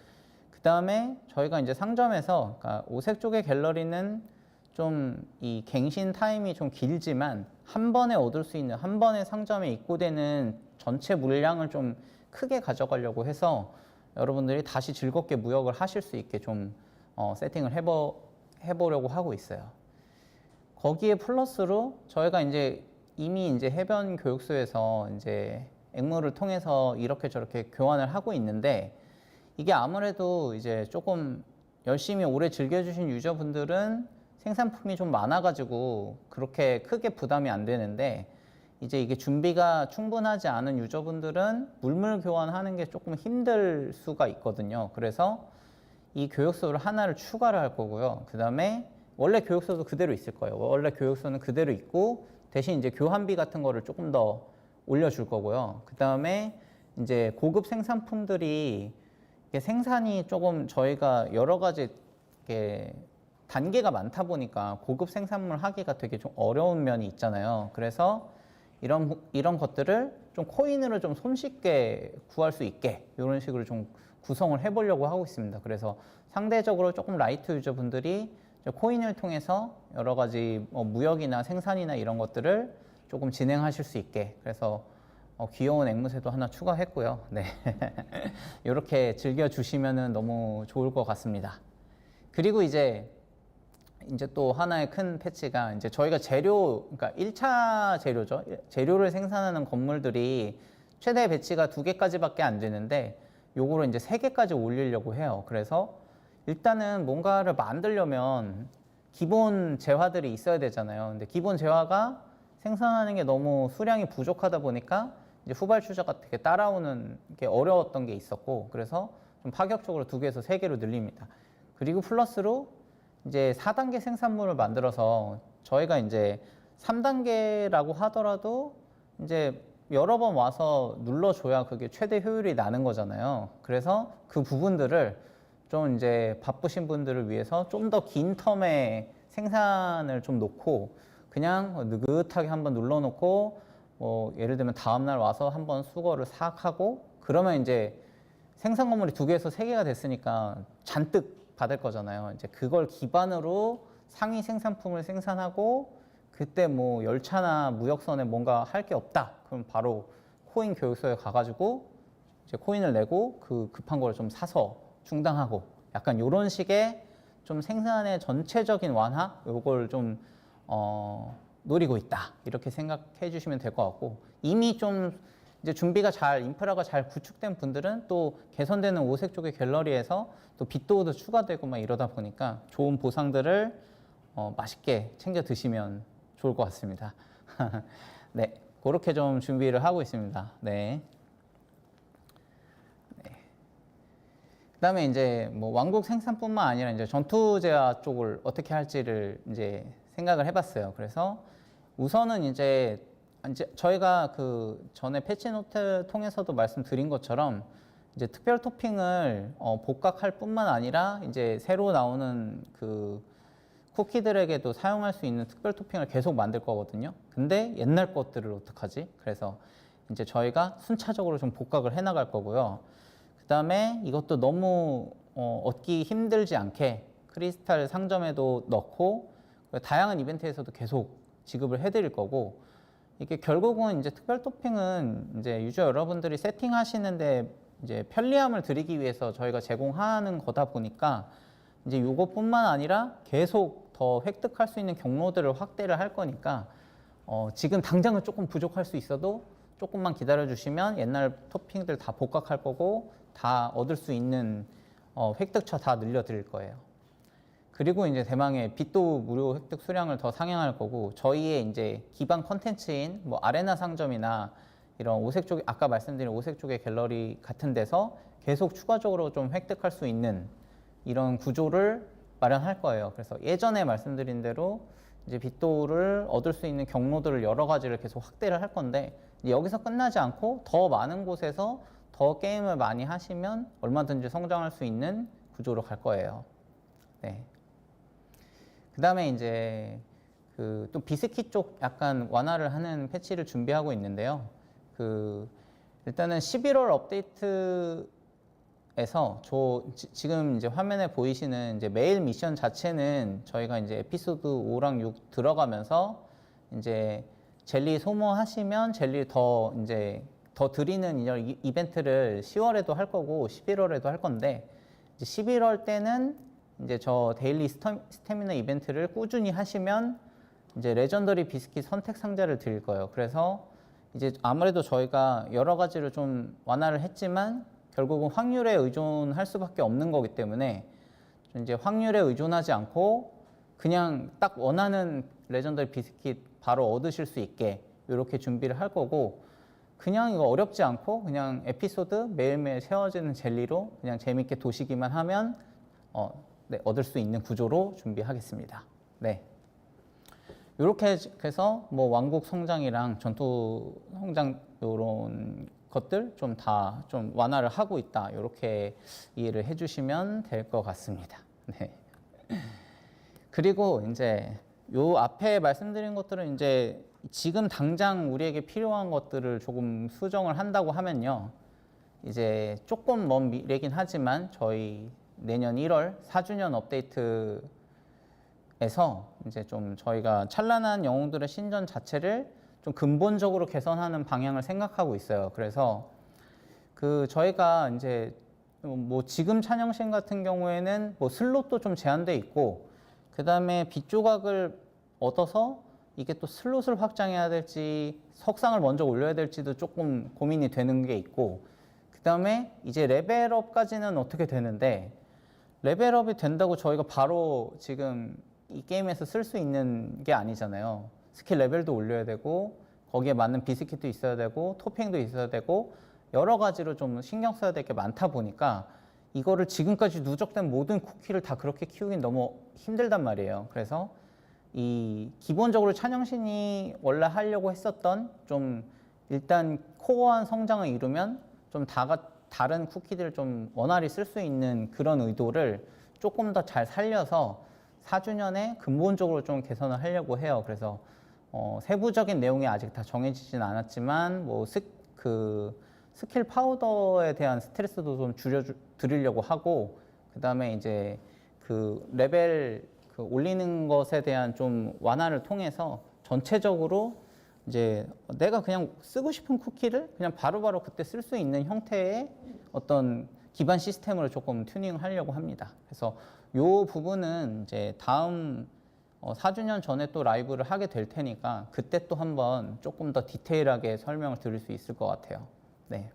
그 다음에 저희가 이제 상점에서, 그러니까 오색 쪽의 갤러리는 좀 이 갱신 타임이 좀 길지만 한 번에 얻을 수 있는, 한 번에 상점에 입고되는 전체 물량을 좀 크게 가져가려고 해서 여러분들이 다시 즐겁게 무역을 하실 수 있게 좀 세팅을 해보려고 하고 있어요. 거기에 플러스로 저희가 이제 이미 이제 해변 교육소에서 이제 앵무를 통해서 이렇게 저렇게 교환을 하고 있는데, 이게 아무래도 이제 조금 열심히 오래 즐겨주신 유저분들은 생산품이 좀 많아가지고 그렇게 크게 부담이 안 되는데, 이제 이게 준비가 충분하지 않은 유저분들은 물물 교환하는 게 조금 힘들 수가 있거든요. 그래서 이 교육소를 하나를 추가를 할 거고요. 그 다음에 원래 교육소도 그대로 있을 거예요. 원래 교육소는 그대로 있고 대신 이제 교환비 같은 거를 조금 더 올려줄 거고요. 그 다음에 이제 고급 생산품들이 생산이 조금 저희가 여러 가지 단계가 많다 보니까 고급 생산물 하기가 되게 좀 어려운 면이 있잖아요. 그래서 이런 것들을 좀 코인으로 좀 손쉽게 구할 수 있게 이런 식으로 좀 구성을 해보려고 하고 있습니다. 그래서 상대적으로 조금 라이트 유저분들이 코인을 통해서 여러 가지 무역이나 생산이나 이런 것들을 조금 진행하실 수 있게, 그래서 귀여운 앵무새도 하나 추가했고요. 네. 이렇게 즐겨주시면 너무 좋을 것 같습니다. 그리고 이제 또 하나의 큰 패치가 이제 저희가 그러니까 1차 재료죠. 재료를 생산하는 건물들이 최대 배치가 2개까지밖에 안 되는데 요거를 이제 3개까지 올리려고 해요. 그래서 일단은 뭔가를 만들려면 기본 재화들이 있어야 되잖아요. 근데 기본 재화가 생산하는 게 너무 수량이 부족하다 보니까 이제 후발주자가 되게 따라오는 게 어려웠던 게 있었고, 그래서 좀 파격적으로 2개에서 3개로 늘립니다. 그리고 플러스로 이제 4단계 생산물을 만들어서 저희가 이제 3단계라고 하더라도 이제 여러 번 와서 눌러줘야 그게 최대 효율이 나는 거잖아요. 그래서 그 부분들을 좀 이제 바쁘신 분들을 위해서 좀 더 긴 텀에 생산을 좀 놓고 그냥 느긋하게 한번 눌러놓고 예를 들면 다음날 와서 한번 수거를 싹 하고, 그러면 이제 생산 건물이 2개에서 3개가 됐으니까 잔뜩 받을 거잖아요. 이제 그걸 기반으로 상위 생산품을 생산하고, 그때 뭐 열차나 무역선에 뭔가 할 게 없다, 그럼 바로 코인 교육소에 가가지고 이제 코인을 내고 그 급한 걸 좀 사서 충당하고, 약간 이런 식의 좀 생산의 전체적인 완화, 요걸 좀 노리고 있다, 이렇게 생각해 주시면 될 것 같고, 이미 좀 이제 준비가 인프라가 잘 구축된 분들은 또 개선되는 오색 쪽의 갤러리에서 또 빗도우도 추가되고 막 이러다 보니까 좋은 보상들을 맛있게 챙겨 드시면 좋을 것 같습니다. 네, 그렇게 좀 준비를 하고 있습니다. 네. 그다음에 이제 뭐 왕국 생산뿐만 아니라 이제 전투 재화 쪽을 어떻게 할지를 이제 생각을 해봤어요. 그래서 우선은 이제 저희가 그 전에 패치노트 통해서도 말씀드린 것처럼 이제 특별 토핑을 복각할 뿐만 아니라 이제 새로 나오는 그 쿠키들에게도 사용할 수 있는 특별 토핑을 계속 만들 거거든요. 근데 옛날 것들을 어떡하지? 그래서 이제 저희가 순차적으로 좀 복각을 해 나갈 거고요. 그 다음에 이것도 너무 얻기 힘들지 않게 크리스탈 상점에도 넣고 다양한 이벤트에서도 계속 지급을 해드릴 거고, 이게 결국은 이제 특별 토핑은 이제 유저 여러분들이 세팅하시는데 이제 편리함을 드리기 위해서 저희가 제공하는 거다 보니까 이제 이것뿐만 아니라 계속 더 획득할 수 있는 경로들을 확대를 할 거니까 지금 당장은 조금 부족할 수 있어도 조금만 기다려 주시면 옛날 토핑들 다 복각할 거고 다 얻을 수 있는 획득처 다 늘려 드릴 거예요. 그리고 이제 대망의 빚도 무료 획득 수량을 더 상향할 거고, 저희의 이제 기반 컨텐츠인 뭐 아레나 상점이나 이런 오색 쪽, 아까 말씀드린 오색 쪽의 갤러리 같은 데서 계속 추가적으로 좀 획득할 수 있는 이런 구조를 마련할 거예요. 그래서 예전에 말씀드린 대로 이제 빚도를 얻을 수 있는 경로들을 여러 가지를 계속 확대를 할 건데, 여기서 끝나지 않고 더 많은 곳에서 더 게임을 많이 하시면 얼마든지 성장할 수 있는 구조로 갈 거예요. 네. 그 다음에 이제 또 비스킷 쪽 약간 완화를 하는 패치를 준비하고 있는데요. 일단은 11월 업데이트에서 지금 이제 화면에 보이시는 이제 메일 미션 자체는 저희가 이제 에피소드 5랑 6 들어가면서 이제 젤리 소모하시면 젤리 더 드리는 이런 이벤트를 10월에도 할 거고 11월에도 할 건데, 이제 11월 때는 이제 저 데일리 스태미나 이벤트를 꾸준히 하시면 이제 레전더리 비스킷 선택 상자를 드릴 거예요. 그래서 이제 아무래도 저희가 여러 가지를 좀 완화를 했지만 결국은 확률에 의존할 수밖에 없는 거기 때문에 이제 확률에 의존하지 않고 그냥 딱 원하는 레전더리 비스킷 바로 얻으실 수 있게 이렇게 준비를 할 거고, 그냥 이거 어렵지 않고 그냥 에피소드 매일매일 세워지는 젤리로 그냥 재밌게 도시기만 하면 네, 얻을 수 있는 구조로 준비하겠습니다. 네. 이렇게 해서 뭐 왕국 성장이랑 전투 성장 이런 것들 좀 다 좀 완화를 하고 있다, 이렇게 이해를 해주시면 될 것 같습니다. 네. 그리고 이제 요 앞에 말씀드린 것들은 이제 지금 당장 우리에게 필요한 것들을 조금 수정을 한다고 하면요, 이제 조금 먼 미래긴 하지만 저희 내년 1월 4주년 업데이트에서 이제 좀 저희가 찬란한 영웅들의 신전 자체를 좀 근본적으로 개선하는 방향을 생각하고 있어요. 그래서 저희가 이제 뭐 지금 찬영신 같은 경우에는 뭐 슬롯도 좀 제한돼 있고, 그 다음에 빛 조각을 얻어서 이게 또 슬롯을 확장해야 될지 석상을 먼저 올려야 될지도 조금 고민이 되는 게 있고, 그 다음에 이제 레벨업까지는 어떻게 되는데, 레벨업이 된다고 저희가 바로 지금 이 게임에서 쓸 수 있는 게 아니잖아요. 스킬 레벨도 올려야 되고 거기에 맞는 비스킷도 있어야 되고 토핑도 있어야 되고 여러 가지로 좀 신경 써야 될 게 많다 보니까 이거를 지금까지 누적된 모든 쿠키를 다 그렇게 키우긴 너무 힘들단 말이에요. 그래서 이 기본적으로 찬영신이 원래 하려고 했었던 좀 일단 코어한 성장을 이루면 좀 다른 쿠키들을 좀 원활히 쓸 수 있는 그런 의도를 조금 더 잘 살려서 4주년에 근본적으로 좀 개선을 하려고 해요. 그래서 세부적인 내용이 아직 다 정해지진 않았지만 뭐 스킬 파우더에 대한 스트레스도 좀 줄여드리려고 하고, 그 다음에 이제 레벨 올리는 것에 대한 좀 완화를 통해서 전체적으로 이제 내가 그냥 쓰고 싶은 쿠키를 그냥 바로바로 그때 쓸 수 있는 형태의 어떤 기반 시스템으로 조금 튜닝을 하려고 합니다. 그래서 이 부분은 이제 다음 4주년 전에 또 라이브를 하게 될 테니까 그때 또 한번 조금 더 디테일하게 설명을 드릴 수 있을 것 같아요. 네.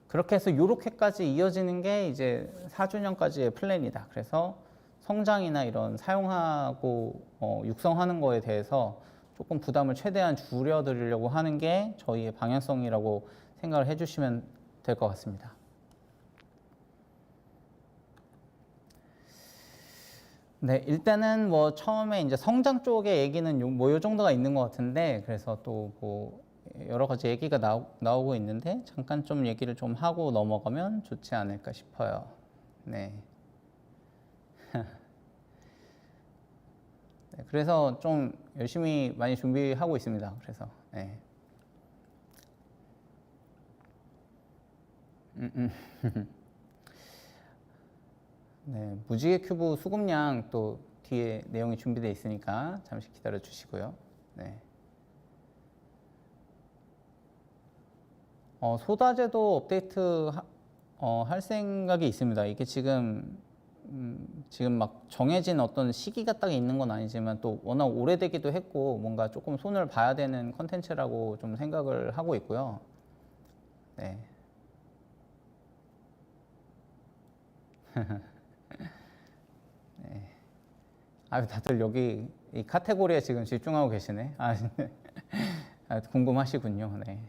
그렇게 해서 이렇게까지 이어지는 게 이제 4주년까지의 플랜이다. 그래서 성장이나 이런 사용하고 육성하는 거에 대해서 조금 부담을 최대한 줄여드리려고 하는 게 저희의 방향성이라고 생각을 해주시면 될 것 같습니다. 네, 일단은 뭐 처음에 이제 성장 쪽의 얘기는 뭐 요 정도가 있는 것 같은데, 그래서 또 뭐 여러 가지 얘기가 나오고 있는데 잠깐 좀 얘기를 좀 하고 넘어가면 좋지 않을까 싶어요. 네. 그래서 좀 열심히 많이 준비하고 있습니다. 그래서 네. 네, 무지개 큐브 수급량 또 뒤에 내용이 준비되어 있으니까 잠시 기다려 주시고요. 네. 소다제도 업데이트 할 생각이 있습니다. 이게 지금 막 정해진 어떤 시기가 딱 있는 건 아니지만 또 워낙 오래되기도 했고 뭔가 조금 손을 봐야 되는 컨텐츠라고 좀 생각을 하고 있고요. 네. 네. 아유, 다들 여기 이 카테고리에 지금 집중하고 계시네. 궁금하시군요. 네.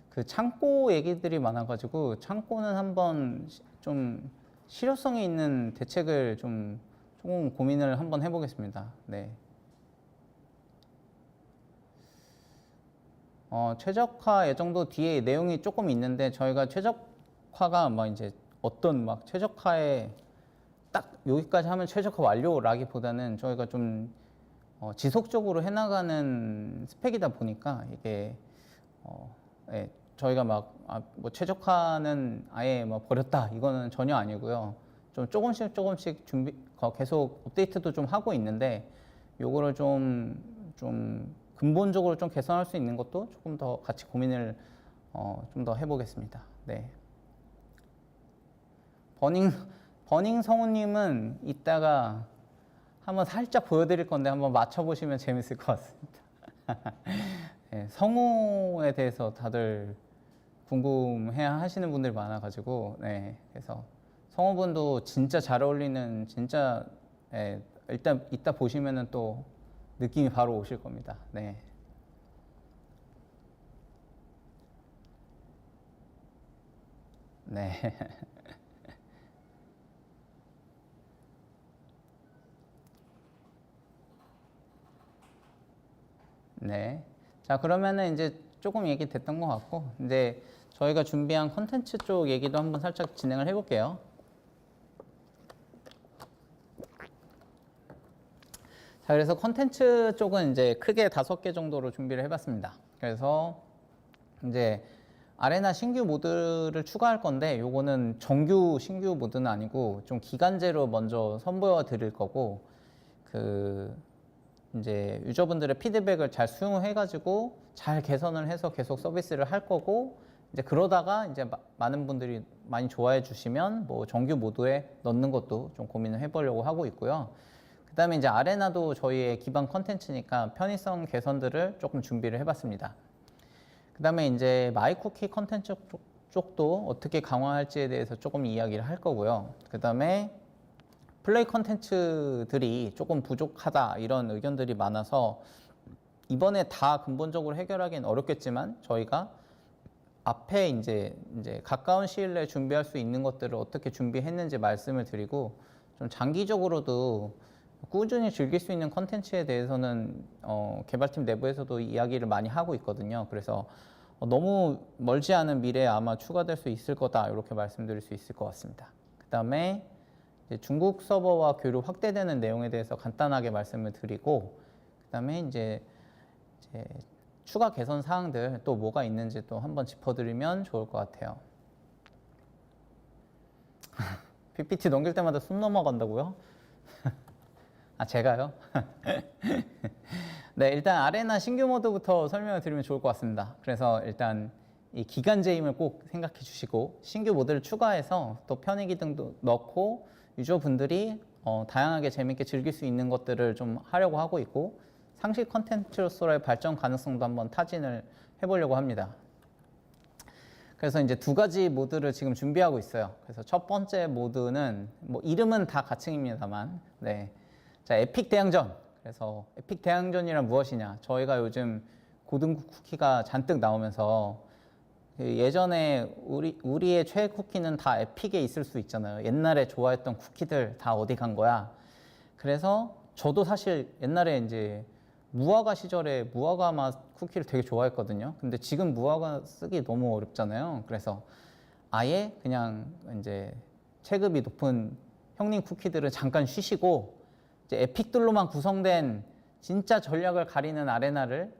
그 창고 얘기들이 많아가지고 창고는 한번 좀 실효성이 있는 대책을 좀 조금 고민을 한번 해보겠습니다. 네. 최적화 예정도 뒤에 내용이 조금 있는데 저희가 최적화가 막 이제 어떤 막 최적화에 딱 여기까지 하면 최적화 완료라기보다는 저희가 좀 지속적으로 해나가는 스펙이다 보니까 이게 예, 저희가 뭐 최적화는 아예 뭐 버렸다 이거는 전혀 아니고요. 좀 조금씩 계속 업데이트도 좀 하고 있는데 요거를 좀 근본적으로 좀 개선할 수 있는 것도 조금 더 같이 고민을 좀 더 해보겠습니다. 네. 버닝 성우님은 이따가 한번 살짝 보여드릴 건데 한번 맞춰보시면 재밌을 것 같습니다. 네, 성우에 대해서 다들 궁금해 하시는 분들이 많아가지고, 네, 그래서 성우분도 진짜 잘 어울리는, 진짜, 네, 일단 이따 보시면은 또 느낌이 바로 오실 겁니다. 네. 네. 네. 자, 그러면은 이제 조금 얘기 됐던 것 같고, 이제 저희가 준비한 컨텐츠 쪽 얘기도 한번 살짝 진행을 해볼게요. 자, 그래서 컨텐츠 쪽은 이제 크게 5개 정도로 준비를 해봤습니다. 그래서 이제 아레나 신규 모드를 추가할 건데, 요거는 정규 신규 모드는 아니고 좀 기간제로 먼저 선보여 드릴 거고, 이제 유저분들의 피드백을 잘 수용해가지고 잘 개선을 해서 계속 서비스를 할 거고, 이제 그러다가 이제 많은 분들이 많이 좋아해 주시면 뭐 정규 모드에 넣는 것도 좀 고민을 해보려고 하고 있고요. 그 다음에 이제 아레나도 저희의 기반 컨텐츠니까 편의성 개선들을 조금 준비를 해봤습니다. 그 다음에 이제 마이쿠키 컨텐츠 쪽도 어떻게 강화할지에 대해서 조금 이야기를 할 거고요. 그 다음에 플레이 컨텐츠들이 조금 부족하다 이런 의견들이 많아서 이번에 다 근본적으로 해결하기는 어렵겠지만 저희가 앞에 이제 가까운 시일 내에 준비할 수 있는 것들을 어떻게 준비했는지 말씀을 드리고 좀 장기적으로도 꾸준히 즐길 수 있는 컨텐츠에 대해서는 개발팀 내부에서도 이야기를 많이 하고 있거든요. 그래서 너무 멀지 않은 미래에 아마 추가될 수 있을 거다 이렇게 말씀드릴 수 있을 것 같습니다. 그 다음에 중국 서버와 교류 확대되는 내용에 대해서 간단하게 말씀을 드리고 그 다음에 이제 추가 개선 사항들 또 뭐가 있는지 또 한번 짚어드리면 좋을 것 같아요. PPT 넘길 때마다 숨 넘어간다고요? 아, 제가요? 네, 일단 아레나 신규 모드부터 설명을 드리면 좋을 것 같습니다. 그래서 일단 이 기간제임을 꼭 생각해 주시고 신규 모드를 추가해서 또 편의 기능도 넣고 유저분들이 다양하게 재밌게 즐길 수 있는 것들을 좀 하려고 하고 있고 상시 컨텐츠로서의 발전 가능성도 한번 타진을 해보려고 합니다. 그래서 이제 2가지 모드를 지금 준비하고 있어요. 그래서 첫 번째 모드는 뭐 이름은 다 가칭입니다만, 네, 자, 에픽 대항전. 그래서 에픽 대항전이란 무엇이냐? 저희가 요즘 고등급 쿠키가 잔뜩 나오면서 예전에 우리의 최애 쿠키는 다 에픽에 있을 수 있잖아요. 옛날에 좋아했던 쿠키들 다 어디 간 거야? 그래서 저도 사실 옛날에 이제 무화과 시절에 무화과 맛 쿠키를 되게 좋아했거든요. 근데 지금 무화과 쓰기 너무 어렵잖아요. 그래서 아예 그냥 이제 체급이 높은 형님 쿠키들은 잠깐 쉬시고 이제 에픽들로만 구성된 진짜 전략을 가리는 아레나를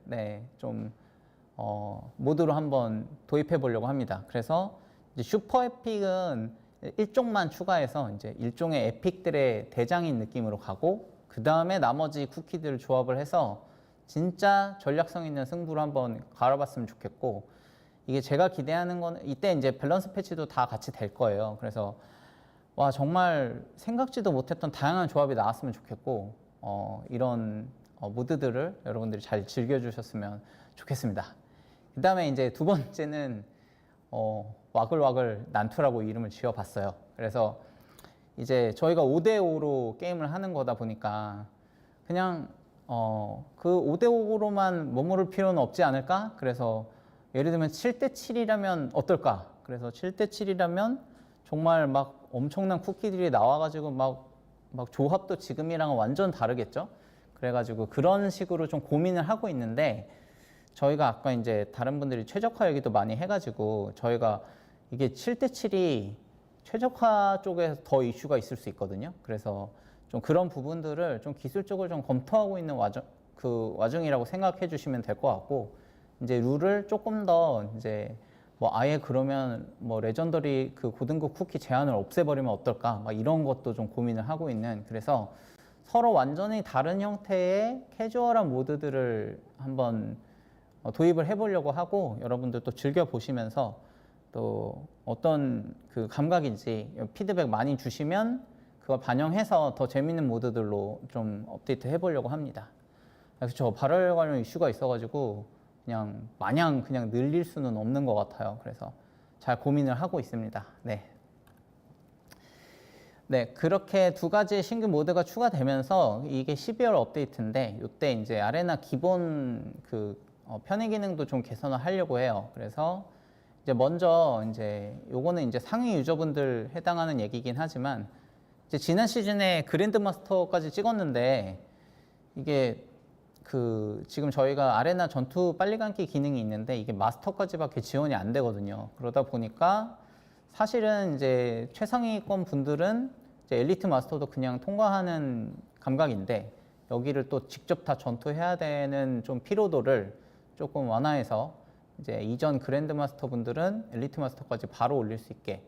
좀 모드로 한번 도입해 보려고 합니다. 그래서 이제 슈퍼 에픽은 일종만 추가해서 이제 일종의 에픽들의 대장인 느낌으로 가고 그 다음에 나머지 쿠키들을 조합을 해서 진짜 전략성 있는 승부를 한번 갈아봤으면 좋겠고, 이게 제가 기대하는 건 이때 이제 밸런스 패치도 다 같이 될 거예요. 그래서 와 정말 생각지도 못했던 다양한 조합이 나왔으면 좋겠고 이런 모드들을 여러분들이 잘 즐겨주셨으면 좋겠습니다. 그 다음에 이제 두 번째는 와글와글 난투라고 이름을 지어봤어요. 그래서 이제 저희가 5대5로 게임을 하는 거다 보니까 그냥 그 5대5로만 머무를 필요는 없지 않을까? 그래서 예를 들면 7대7이라면 어떨까? 그래서 7대7이라면 정말 막 엄청난 쿠키들이 나와가지고 막 조합도 지금이랑은 완전 다르겠죠? 그래가지고 그런 식으로 좀 고민을 하고 있는데, 저희가 아까 이제 다른 분들이 최적화 얘기도 많이 해가지고 저희가 이게 7대7이 최적화 쪽에 더 이슈가 있을 수 있거든요. 그래서 좀 그런 부분들을 좀 기술적으로 좀 검토하고 있는 와중이라고 생각해 주시면 될 것 같고, 이제 룰을 조금 더 이제 뭐 아예 그러면 뭐 레전더리 그 고등급 쿠키 제한을 없애버리면 어떨까? 막 이런 것도 좀 고민을 하고 있는, 그래서 서로 완전히 다른 형태의 캐주얼한 모드들을 한번 도입을 해보려고 하고, 여러분들도 즐겨보시면서 또 어떤 그 감각인지 피드백 많이 주시면 그걸 반영해서 더 재밌는 모드들로 좀 업데이트 해보려고 합니다. 그래서 저 발열 관련 이슈가 있어가지고 그냥 마냥 그냥 늘릴 수는 없는 것 같아요. 그래서 잘 고민을 하고 있습니다. 네, 그렇게 두 가지 신규 모드가 추가되면서 이게 12월 업데이트인데, 이때 이제 아레나 기본 편의 기능도 좀 개선을 하려고 해요. 그래서 이제 먼저 이제 요거는 이제 상위 유저분들 해당하는 얘기긴 하지만, 이제 지난 시즌에 그랜드 마스터까지 찍었는데 이게 지금 저희가 아레나 전투 빨리 감기 기능이 있는데 이게 마스터까지밖에 지원이 안 되거든요. 그러다 보니까 사실은 이제 최상위권 분들은 이제 엘리트 마스터도 그냥 통과하는 감각인데, 여기를 또 직접 다 전투해야 되는 좀 피로도를 조금 완화해서 이제 이전 그랜드 마스터 분들은 엘리트 마스터까지 바로 올릴 수 있게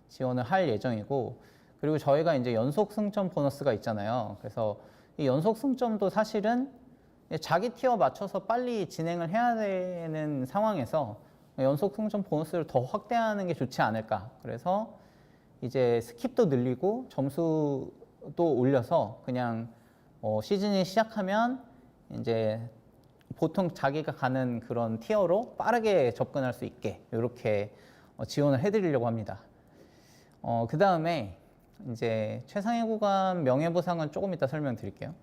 지원을 할 예정이고, 그리고 저희가 이제 연속 승점 보너스가 있잖아요. 그래서 이 연속 승점도 사실은 자기 티어 맞춰서 빨리 진행을 해야 되는 상황에서 연속 승점 보너스를 더 확대하는 게 좋지 않을까. 그래서 이제 스킵도 늘리고 점수도 올려서 그냥 시즌이 시작하면 이제 보통 자기가 가는 그런 티어로 빠르게 접근할 수 있게 이렇게 지원을 해드리려고 합니다. 그 다음에 이제 최상위 구간 명예보상은 조금 이따 설명드릴게요.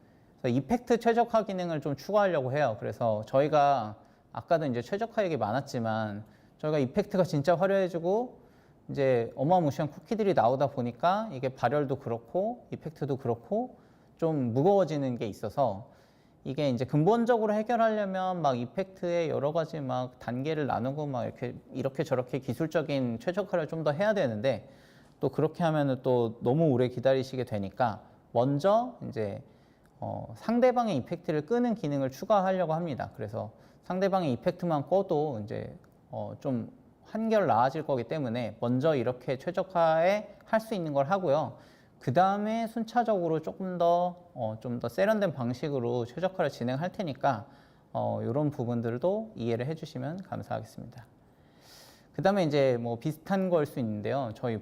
그래서 이펙트 최적화 기능을 좀 추가하려고 해요. 그래서 저희가 아까도 이제 최적화 얘기 많았지만 저희가 이펙트가 진짜 화려해지고 이제 어마무시한 쿠키들이 나오다 보니까 이게 발열도 그렇고 이펙트도 그렇고 좀 무거워지는 게 있어서, 이게 이제 근본적으로 해결하려면 막 이펙트의 여러 가지 막 단계를 나누고 막 이렇게 저렇게 기술적인 최적화를 좀 더 해야 되는데, 또 그렇게 하면은 또 너무 오래 기다리시게 되니까 먼저 이제 상대방의 이펙트를 끄는 기능을 추가하려고 합니다. 그래서 상대방의 이펙트만 꺼도 이제 좀 한결 나아질 거기 때문에 먼저 이렇게 최적화에 할 수 있는 걸 하고요. 그 다음에 순차적으로 조금 더 좀 더 세련된 방식으로 최적화를 진행할 테니까 이런 부분들도 이해를 해주시면 감사하겠습니다. 그 다음에 이제 뭐 비슷한 걸 수 있는데요. 저희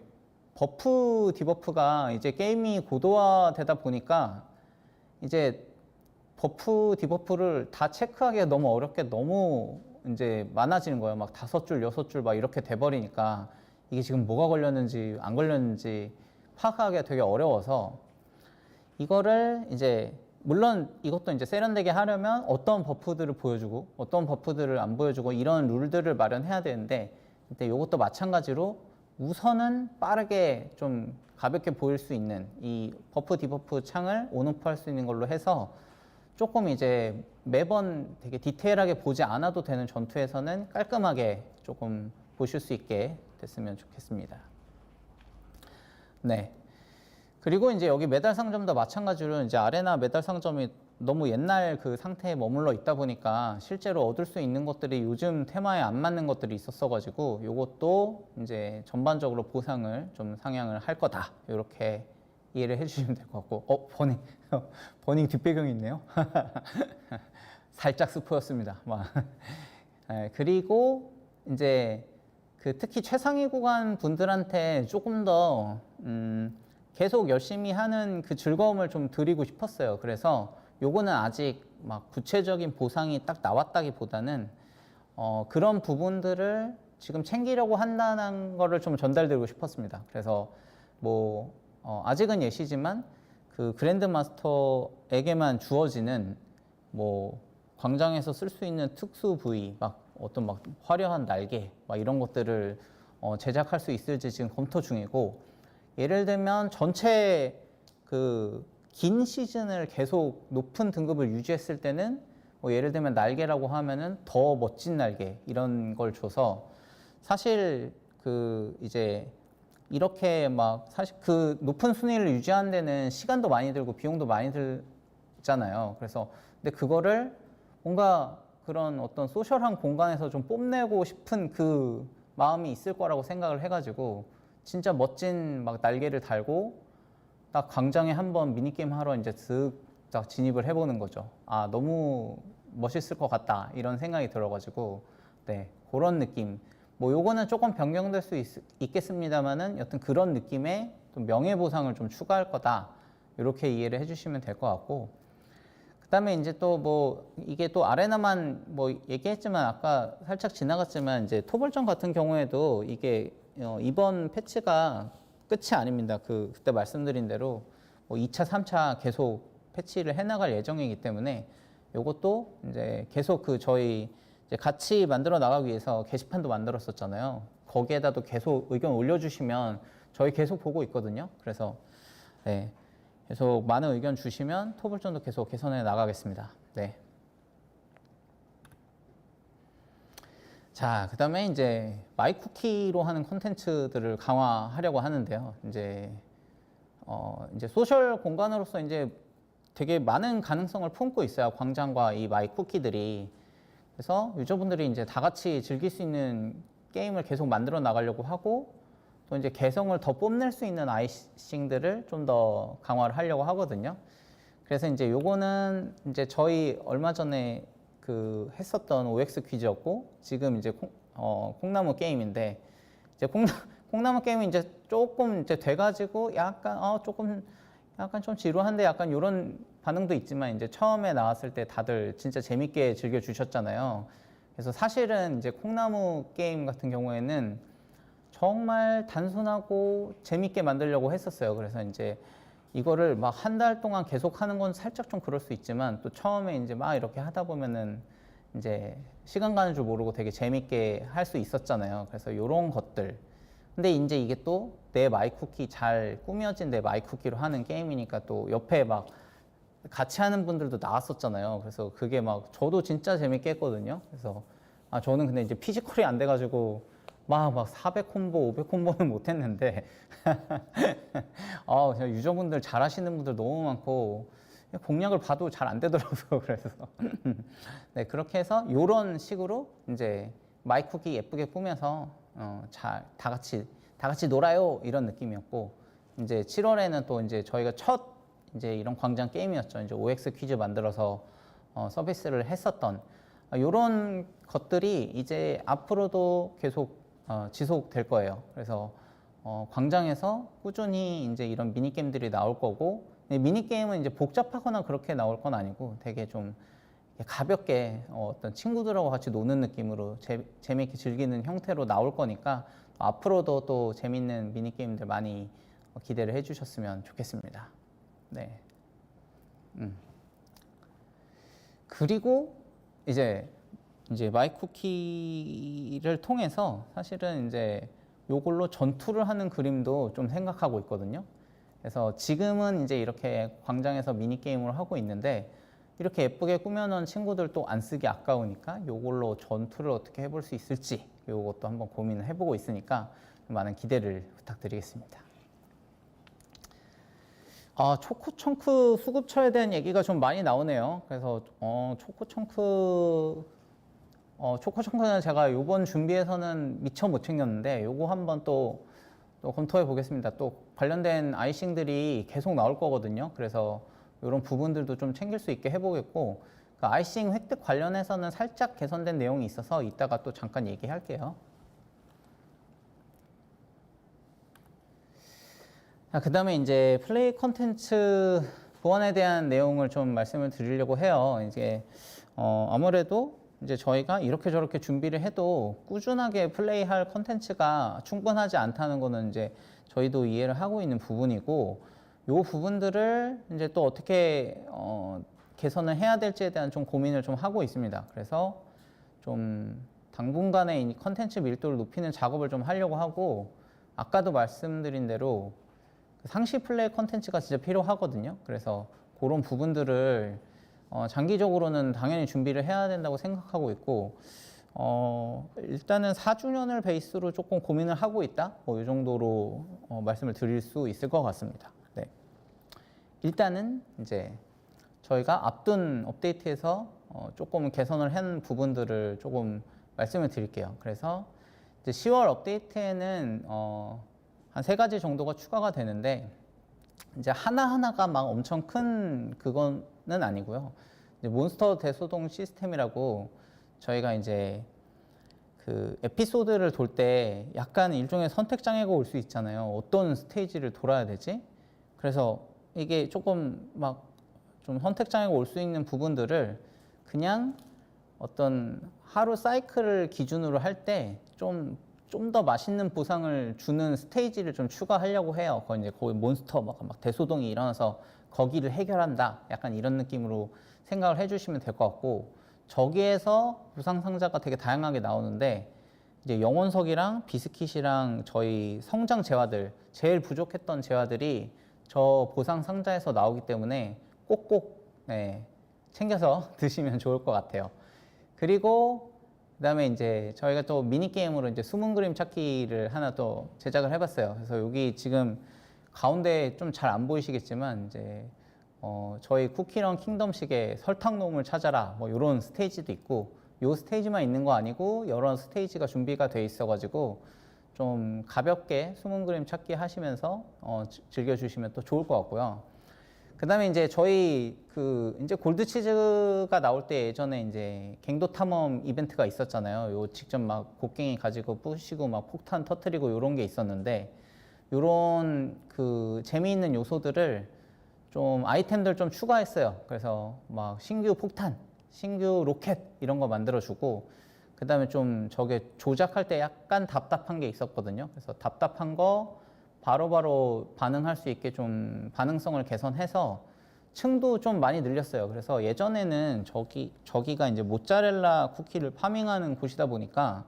버프 디버프가 이제 게임이 고도화되다 보니까 이제 버프 디버프를 다 체크하기가 너무 어렵게 너무 이제 많아지는 거예요. 막 5줄, 6줄 막 이렇게 돼버리니까 이게 지금 뭐가 걸렸는지 안 걸렸는지 파악하기가 되게 어려워서, 이거를 이제 물론 이것도 이제 세련되게 하려면 어떤 버프들을 보여주고 어떤 버프들을 안 보여주고 이런 룰들을 마련해야 되는데, 근데 이것도 마찬가지로 우선은 빠르게 좀 가볍게 보일 수 있는 이 버프 디버프 창을 온오프 할 수 있는 걸로 해서 조금 이제 매번 되게 디테일하게 보지 않아도 되는 전투에서는 깔끔하게 조금 보실 수 있게 됐으면 좋겠습니다. 네. 그리고 이제 여기 메달 상점도 마찬가지로 이제 아레나 메달 상점이 너무 옛날 그 상태에 머물러 있다 보니까 실제로 얻을 수 있는 것들이 요즘 테마에 안 맞는 것들이 있었어 가지고 요것도 이제 전반적으로 보상을 좀 상향을 할 거다. 이렇게 이해를 해 주시면 될 것 같고 버닝 버닝 뒷배경이 있네요. 살짝 스포였습니다. 네, 그리고 이제 그 특히 최상위 구간 분들한테 조금 더 계속 열심히 하는 그 즐거움을 좀 드리고 싶었어요. 그래서 요거는 아직 막 구체적인 보상이 딱 나왔다기보다는 그런 부분들을 지금 챙기려고 한다는 거를 좀 전달드리고 싶었습니다. 그래서 뭐 아직은 예시지만 그 그랜드 마스터에게만 주어지는 뭐 광장에서 쓸 수 있는 특수 부위, 막 어떤 막 화려한 날개, 막 이런 것들을 제작할 수 있을지 지금 검토 중이고, 예를 들면 전체 그 긴 시즌을 계속 높은 등급을 유지했을 때는 뭐 예를 들면 날개라고 하면은 더 멋진 날개 이런 걸 줘서 사실 그 이제 이렇게 막 사실 그 높은 순위를 유지하는 데는 시간도 많이 들고 비용도 많이 들잖아요. 그래서 근데 그거를 뭔가 그런 어떤 소셜한 공간에서 좀 뽐내고 싶은 그 마음이 있을 거라고 생각을 해가지고 진짜 멋진 막 날개를 달고 딱 광장에 한번 미니게임 하러 이제 쓱딱 진입을 해보는 거죠. 아, 너무 멋있을 것 같다. 이런 생각이 들어가지고, 네, 그런 느낌. 뭐 요거는 조금 변경될 수 있겠습니다만은 여튼 그런 느낌의 또 명예보상을 좀 추가할 거다. 이렇게 이해를 해주시면 될 것 같고, 그 다음에 이제 또 뭐 이게 또 아레나만 뭐 얘기했지만 아까 살짝 지나갔지만 이제 토벌전 같은 경우에도 이게 이번 패치가 끝이 아닙니다. 그때 말씀드린 대로 뭐 2차, 3차 계속 패치를 해나갈 예정이기 때문에 요것도 이제 계속 그 저희 이제 같이 만들어 나가기 위해서 게시판도 만들었었잖아요. 거기에다도 계속 의견 올려주시면 저희 계속 보고 있거든요. 그래서 네, 계속 많은 의견 주시면 토벌전도 계속 개선해 나가겠습니다. 네. 자, 그 다음에 이제 마이쿠키로 하는 콘텐츠들을 강화하려고 하는데요. 이제 소셜 공간으로서 이제 되게 많은 가능성을 품고 있어요. 광장과 이 마이쿠키들이. 그래서 유저분들이 이제 다 같이 즐길 수 있는 게임을 계속 만들어 나가려고 하고 또 이제 개성을 더 뽐낼 수 있는 아이싱들을 좀 더 강화를 하려고 하거든요. 그래서 이제 요거는 이제 저희 얼마 전에 그 했었던 OX 퀴즈였고 지금 이제 콩나무 게임인데 이제 콩나무 게임이 이제 조금 이제 돼가지고 약간 조금 약간 좀 지루한데 약간 이런 반응도 있지만 이제 처음에 나왔을 때 다들 진짜 재밌게 즐겨 주셨잖아요. 그래서 사실은 이제 콩나무 게임 같은 경우에는 정말 단순하고 재밌게 만들려고 했었어요. 그래서 이제 이거를 막 한 달 동안 계속 하는 건 살짝 좀 그럴 수 있지만 또 처음에 이제 막 이렇게 하다 보면은 이제 시간 가는 줄 모르고 되게 재밌게 할 수 있었잖아요. 그래서 요런 것들. 근데 이제 이게 또 내 마이쿠키 잘 꾸며진 내 마이쿠키로 하는 게임이니까 또 옆에 막 같이 하는 분들도 나왔었잖아요. 그래서 그게 막 저도 진짜 재밌게 했거든요. 그래서 저는 근데 이제 피지컬이 안 돼가지고 막 400 콤보, 500 콤보는 못 했는데 유저분들 잘하시는 분들 너무 많고 공략을 봐도 잘 안 되더라고요. 그래서 네, 그렇게 해서 이런 식으로 이제 마이쿠키 예쁘게 꾸며서 다 같이 놀아요 이런 느낌이었고 이제 7월에는 또 이제 저희가 첫 이제 이런 광장 게임이었죠. 이제 OX 퀴즈 만들어서 서비스를 했었던 이런 것들이 이제 앞으로도 계속 지속될 거예요. 그래서 광장에서 꾸준히 이제 이런 미니게임들이 나올 거고 미니게임은 이제 복잡하거나 그렇게 나올 건 아니고 되게 좀 가볍게 어떤 친구들하고 같이 노는 느낌으로 재미있게 즐기는 형태로 나올 거니까 앞으로도 또 재밌는 미니게임들 많이 기대를 해주셨으면 좋겠습니다. 네. 그리고 이제 마이쿠키를 통해서 사실은 이제 요걸로 전투를 하는 그림도 좀 생각하고 있거든요. 그래서 지금은 이제 이렇게 광장에서 미니게임을 하고 있는데 이렇게 예쁘게 꾸며놓은 친구들 또 안 쓰기 아까우니까 요걸로 전투를 어떻게 해볼 수 있을지 요것도 한번 고민을 해보고 있으니까 많은 기대를 부탁드리겠습니다. 초코 청크 수급처에 대한 얘기가 좀 많이 나오네요. 그래서 초코 청크는 제가 요번 준비에서는 미처 못 챙겼는데 요거 한번 또 검토해 보겠습니다. 또 관련된 아이싱들이 계속 나올 거거든요. 그래서 이런 부분들도 좀 챙길 수 있게 해보겠고, 그 아이싱 획득 관련해서는 살짝 개선된 내용이 있어서 이따가 또 잠깐 얘기할게요. 그 다음에 이제 플레이 컨텐츠 보안에 대한 내용을 좀 말씀을 드리려고 해요. 이제 아무래도 이제 저희가 이렇게 저렇게 준비를 해도 꾸준하게 플레이할 컨텐츠가 충분하지 않다는 거는 이제 저희도 이해를 하고 있는 부분이고, 요 부분들을 이제 또 어떻게 개선을 해야 될지에 대한 좀 고민을 좀 하고 있습니다. 그래서 좀 당분간에 이 컨텐츠 밀도를 높이는 작업을 좀 하려고 하고, 아까도 말씀드린 대로 상시 플레이 컨텐츠가 진짜 필요하거든요. 그래서 그런 부분들을 장기적으로는 당연히 준비를 해야 된다고 생각하고 있고, 일단은 4주년을 베이스로 조금 고민을 하고 있다, 이 정도로 말씀을 드릴 수 있을 것 같습니다. 네. 일단은 이제 저희가 앞둔 업데이트에서 조금 개선을 한 부분들을 조금 말씀을 드릴게요. 그래서 이제 10월 업데이트에는 한 3가지 정도가 추가가 되는데, 이제 하나하나가 막 엄청 큰 그거는 아니고요. 이제 몬스터 대소동 시스템이라고, 저희가 이제 그 에피소드를 돌 때 약간 일종의 선택 장애가 올 수 있잖아요. 어떤 스테이지를 돌아야 되지? 그래서 이게 조금 막 좀 선택 장애가 올 수 있는 부분들을 그냥 어떤 하루 사이클을 기준으로 할 때 좀 더 맛있는 보상을 주는 스테이지를 좀 추가하려고 해요. 거기 이제 거기 몬스터 막 대소동이 일어나서 거기를 해결한다, 약간 이런 느낌으로 생각을 해주시면 될 것 같고, 저기에서 보상 상자가 되게 다양하게 나오는데, 이제 영혼석이랑 비스킷이랑 저희 성장 재화들, 제일 부족했던 재화들이 저 보상 상자에서 나오기 때문에 꼭꼭 챙겨서 드시면 좋을 것 같아요. 그리고 그다음에 이제 저희가 또 미니게임으로 이제 숨은 그림 찾기를 하나 또 제작을 해봤어요. 그래서 여기 지금 가운데 좀 잘 안 보이시겠지만, 이제 저희 쿠키런 킹덤식의 설탕놈을 찾아라, 뭐 이런 스테이지도 있고, 요 스테이지만 있는 거 아니고 여러 스테이지가 준비가 돼 있어가지고 좀 가볍게 숨은 그림 찾기 하시면서 즐겨주시면 또 좋을 것 같고요. 그 다음에 이제 저희 이제 골드치즈가 나올 때 예전에 이제 갱도 탐험 이벤트가 있었잖아요. 요 직접 막 곡괭이 가지고 부시고 막 폭탄 터트리고 요런 게 있었는데, 요런 재미있는 요소들을 좀 아이템들 좀 추가했어요. 그래서 막 신규 폭탄, 신규 로켓 이런 거 만들어주고, 그 다음에 좀 저게 조작할 때 약간 답답한 게 있었거든요. 그래서 답답한 거 바로바로 반응할 수 있게 좀 반응성을 개선해서 층도 좀 많이 늘렸어요. 그래서 예전에는 저기가 이제 모짜렐라 쿠키를 파밍하는 곳이다 보니까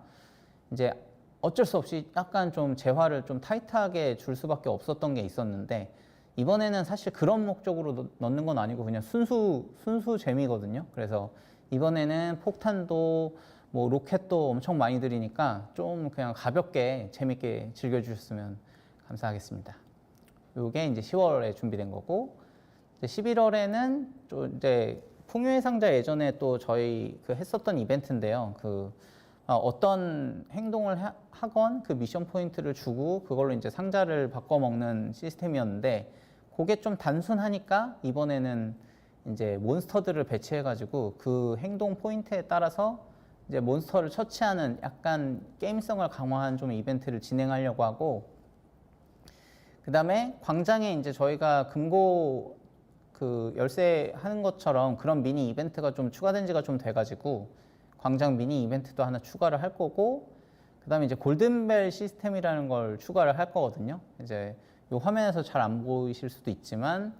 이제 어쩔 수 없이 약간 좀 재화를 좀 타이트하게 줄 수밖에 없었던 게 있었는데, 이번에는 사실 그런 목적으로 넣는 건 아니고 그냥 순수 재미거든요. 그래서 이번에는 폭탄도 뭐 로켓도 엄청 많이 들이니까 좀 그냥 가볍게 재밌게 즐겨주셨으면 감사하겠습니다. 요게 이제 10월에 준비된 거고, 이제 11월에는 좀 이제 풍요의 상자, 예전에 또 저희 했었던 이벤트인데요. 어떤 행동을 하건 그 미션 포인트를 주고 그걸로 이제 상자를 바꿔 먹는 시스템이었는데, 그게 좀 단순하니까 이번에는 이제 몬스터들을 배치해가지고 그 행동 포인트에 따라서 이제 몬스터를 처치하는 약간 게임성을 강화한 좀 이벤트를 진행하려고 하고, 그 다음에 광장에 이제 저희가 금고 열쇠 하는 것처럼 그런 미니 이벤트가 좀 추가된 지가 좀 돼가지고 광장 미니 이벤트도 하나 추가를 할 거고, 그 다음에 이제 골든벨 시스템이라는 걸 추가를 할 거거든요. 이제 요 화면에서 잘 안 보이실 수도 있지만,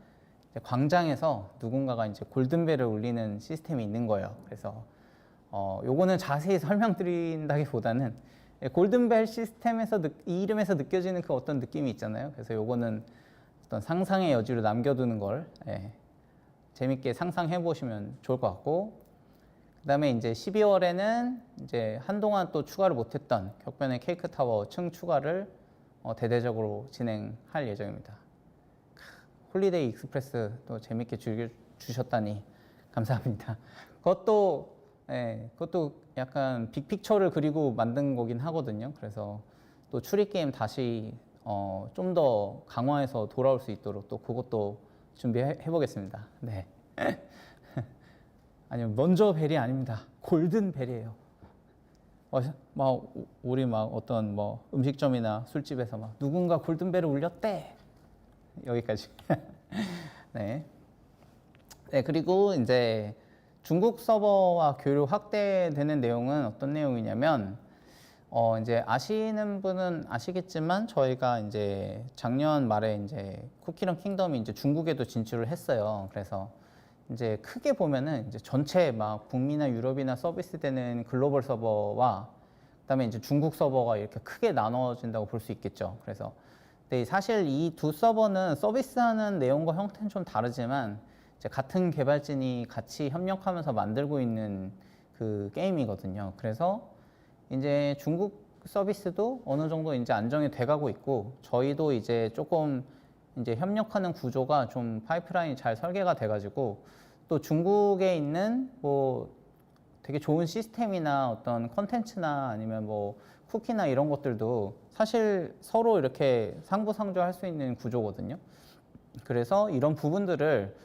이제 광장에서 누군가가 이제 골든벨을 울리는 시스템이 있는 거예요. 그래서 요거는 자세히 설명드린다기보다는 골든벨 시스템에서 이 이름에서 느껴지는 그 어떤 느낌이 있잖아요. 그래서 요거는 어떤 상상의 여지로 남겨두는 걸 재밌게 상상해 보시면 좋을 것 같고, 그 다음에 이제 12월에는 이제 한동안 또 추가를 못했던 격변의 케이크 타워 층 추가를 대대적으로 진행할 예정입니다. 홀리데이 익스프레스 또 재밌게 즐겨주셨다니 감사합니다. 그것도, 예, 그것도 약간 빅픽처를 그리고 만든 거긴 하거든요. 그래서 또 추리게임 다시 좀 더 강화해서 돌아올 수 있도록 또 그것도 준비해 보겠습니다. 네. 아니요, 먼저 벨이 아닙니다. 골든 벨이에요. 막 우리 막 어떤 뭐 음식점이나 술집에서 막 누군가 골든벨을 울렸대. 여기까지. 네. 네, 그리고 이제 중국 서버와 교류 확대되는 내용은 어떤 내용이냐면, 이제 아시는 분은 아시겠지만 저희가 이제 작년 말에 이제 쿠키런 킹덤이 이제 중국에도 진출을 했어요. 그래서 이제 크게 보면은 이제 전체 막 북미나 유럽이나 서비스되는 글로벌 서버와 그다음에 이제 중국 서버가 이렇게 크게 나눠진다고 볼 수 있겠죠. 그래서 근데 사실 이 두 서버는 서비스하는 내용과 형태는 좀 다르지만 이제 같은 개발진이 같이 협력하면서 만들고 있는 그 게임이거든요. 그래서 이제 중국 서비스도 어느 정도 이제 안정이 돼가고 있고 저희도 이제 조금 이제 협력하는 구조가 좀 파이프라인이 잘 설계가 돼가지고 또 중국에 있는 뭐 되게 좋은 시스템이나 어떤 컨텐츠나 아니면 뭐 쿠키나 이런 것들도 사실 서로 이렇게 상부상조할 수 있는 구조거든요. 그래서 이런 부분들을